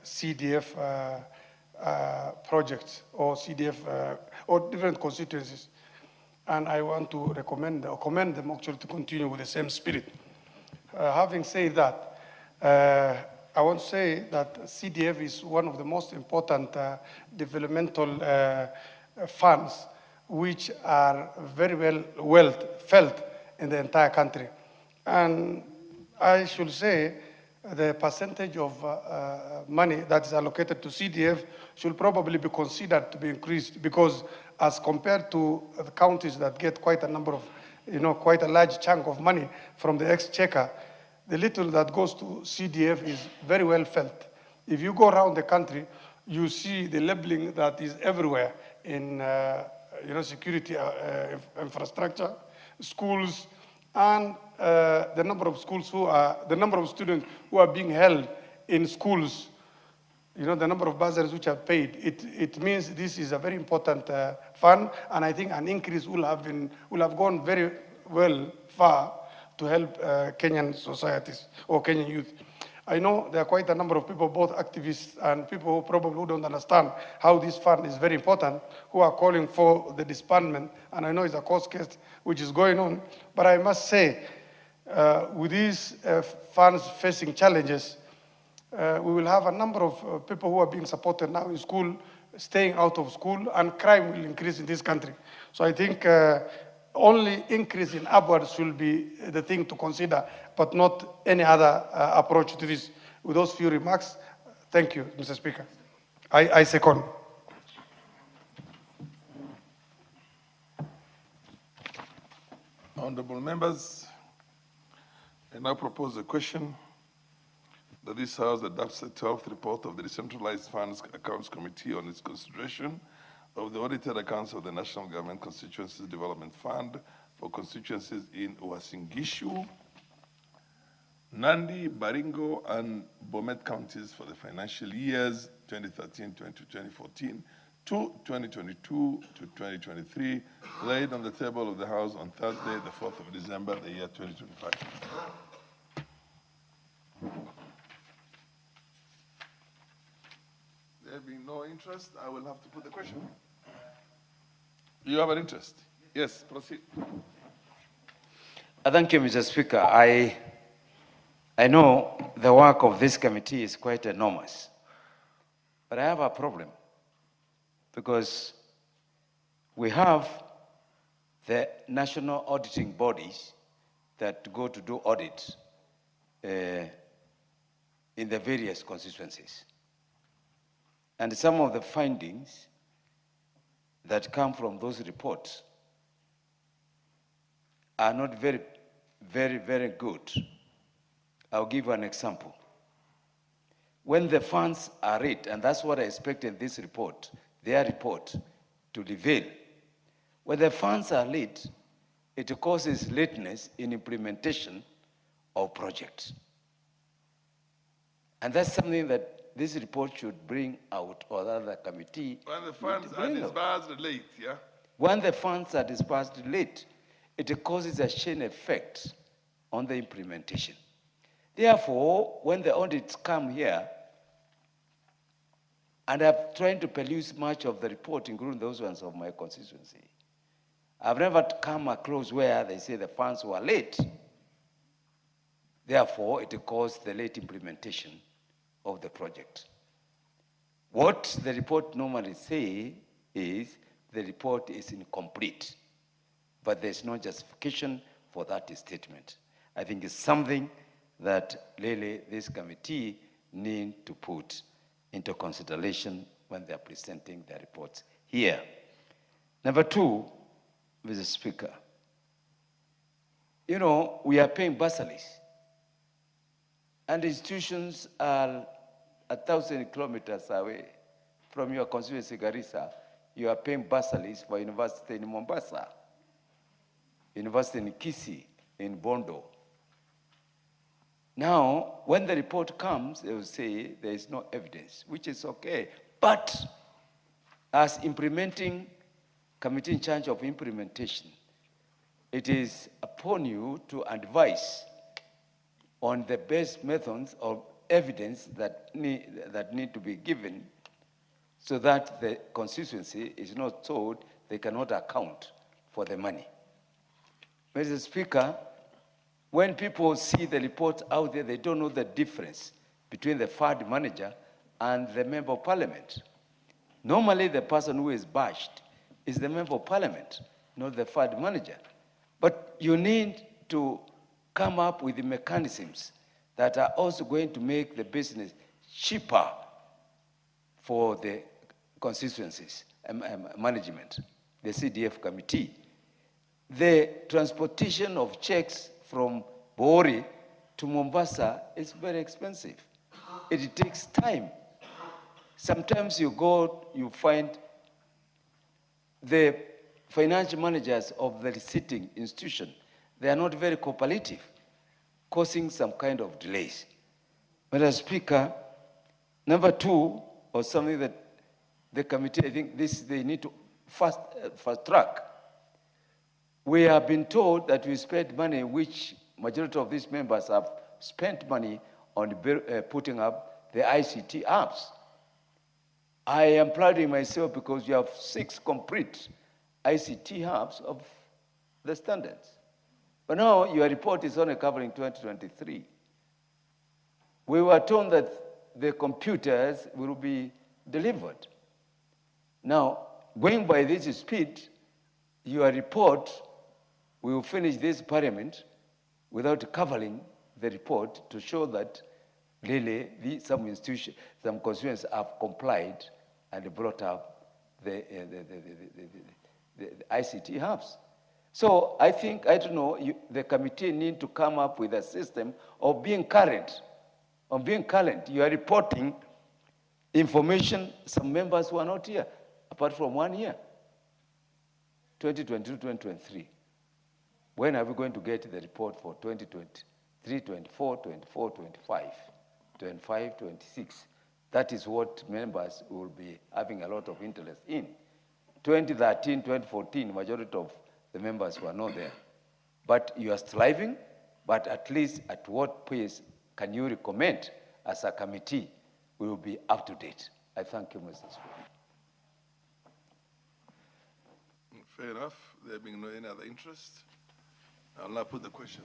CDF projects or CDF or different constituencies. And I want to recommend or commend them actually to continue with the same spirit. Having said that, I want to say that CDF is one of the most important developmental funds which are very well felt in the entire country. And I should say the percentage of money that is allocated to CDF should probably be considered to be increased, because as compared to the counties that get quite a number of, quite a large chunk of money from the exchequer, the little that goes to CDF is very well felt. If you go around the country, you see the labeling that is everywhere in security infrastructure, schools, and the number of schools the number of students who are being held in schools, the number of bursaries which are paid. It means this is a very important fund, and I think an increase will have gone very far to help Kenyan societies or Kenyan youth. I know there are quite a number of people, both activists and people who probably don't understand how this fund is very important, who are calling for the disbandment, and I know it's a court case which is going on, but I must say, with these funds facing challenges, we will have a number of people who are being supported now in school, staying out of school, and crime will increase in this country. So I think only increase in upwards will be the thing to consider, but not any other approach to this. With those few remarks, thank you, Mr. Speaker. I second. Honorable members, I now propose a question that this House adopts the 12th report of the Decentralized Funds Accounts Committee on its consideration of the audited accounts of the National Government Constituencies Development Fund for constituencies in Uasin Gishu, Nandi, Baringo, and Bomet counties for the financial years 2013 to 2014 to 2022 to 2023, laid on the table of the House on Thursday, the 4th of December, the year 2025. There being no interest, I will have to put the question. You have an interest? Yes, proceed. Thank you, Mr. Speaker. I know the work of this committee is quite enormous, but I have a problem because we have the national auditing bodies that go to do audits in the various constituencies. And some of the findings that come from those reports are not very good. I'll give an example. When the funds are read, and that's what I expect in this report, their report to reveal, when the funds are read, it causes lateness in implementation of projects. And that's something that this report should bring out, or rather committee. When the funds are disbursed late, yeah? When the funds are disbursed late, it causes a chain effect on the implementation. Therefore, when the audits come here, and I've tried to peruse much of the report, including those ones of my constituency, I've never come across where they say the funds were late. Therefore, it caused the late implementation of the project. What the report normally says is the report is incomplete, but there's no justification for that statement. I think it's something that really this committee need to put into consideration when they're presenting their reports here. Number two, Mr. Speaker, you know, we are paying bursaries, and institutions are 1,000 kilometers away from your constituency, Garissa. You are paying bursaries for university in Mombasa, university in Kisii, in Bondo. Now, when the report comes, they will say there is no evidence, which is okay. But as implementing committee in charge of implementation, it is upon you to advise on the best methods of evidence that need to be given, so that the constituency is not told they cannot account for the money. Mr. Speaker, when people see the report out there, they don't know the difference between the fund manager and the member of parliament. Normally, the person who is bashed is the member of parliament, not the fund manager. But you need to come up with the mechanisms that are also going to make the business cheaper for the constituencies, management, the CDF committee. The transportation of checks from Bori to Mombasa is very expensive. It takes time. Sometimes you go, you find the financial managers of the receiving institution, they are not very cooperative, causing some kind of delays. Mr. Speaker, number two, or something that the committee, I think they need to fast track. We have been told that we spent money, which majority of these members have spent money on putting up the ICT apps. I am prouding myself because you have 6 complete ICT hubs of the standards. But now your report is only covering 2023. We were told that the computers will be delivered. Now, going by this speed, your report will finish this parliament without covering the report to show that really some institutions, some constituents have complied and brought up the ICT hubs. So I think, I don't know, the committee need to come up with a system of being current. Of being current, you are reporting information, some members who are not here, apart from 1 year, 2022, 2023. When are we going to get the report for 2023, 24, 24, 25, 25, 26? That is what members will be having a lot of interest in. 2013, 2014, majority of the members were not there. But you are striving, but at least at what pace can you recommend as a committee we will be up to date? I thank you, Mr. Speaker. Fair enough. There being no any other interest, I'll now put the question.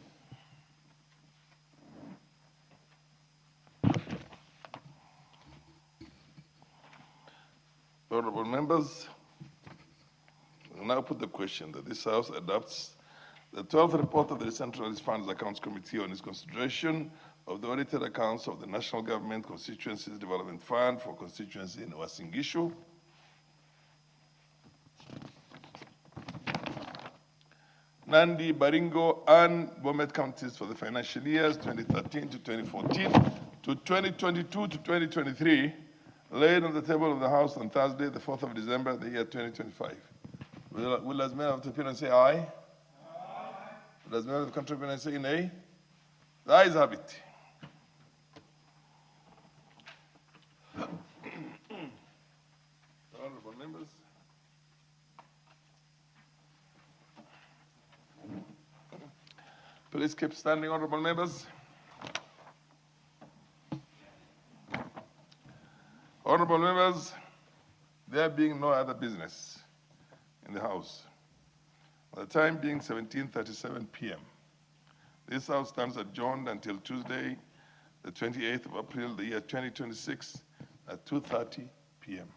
Honorable members, I will now put the question that this House adopts the 12th report of the Decentralized Funds Accounts Committee on its consideration of the audited accounts of the National Government Constituencies Development Fund for constituency in Uasin Gishu. Nandi, Baringo, and Bomet counties for the financial years 2013 to 2014 to 2022 to 2023, laid on the table of the House on Thursday, the 4th of December, the year 2025. Will as men of the appearance say aye? Aye. Does the member of the contrary opinion say nay? The ayes have it. Honorable members. Please keep standing, honorable members. Honorable members, there being no other business in the House, the time being 17:37 p.m., this House stands adjourned until Tuesday, the 28th of April, the year 2026, at 2:30 p.m.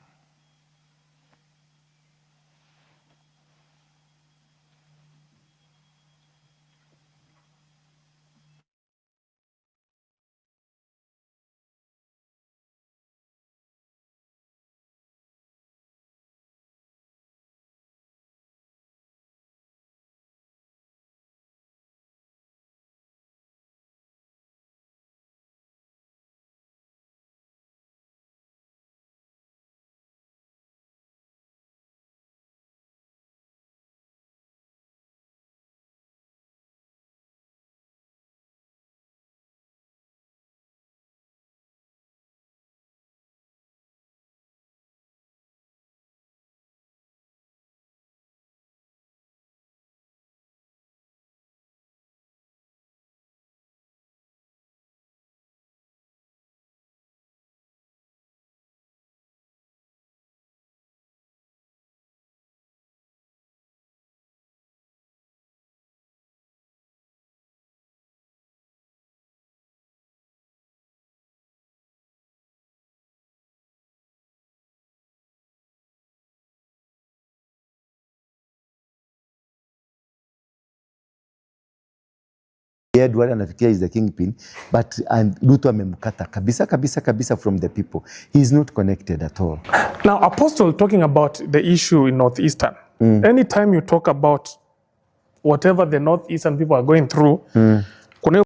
Edward anafikiria is the kingpin, but Ruto amemkata kabisa from the people. He is not connected at all. Now, Apostle, talking about the issue in Northeastern, anytime you talk about whatever the Northeastern people are going through,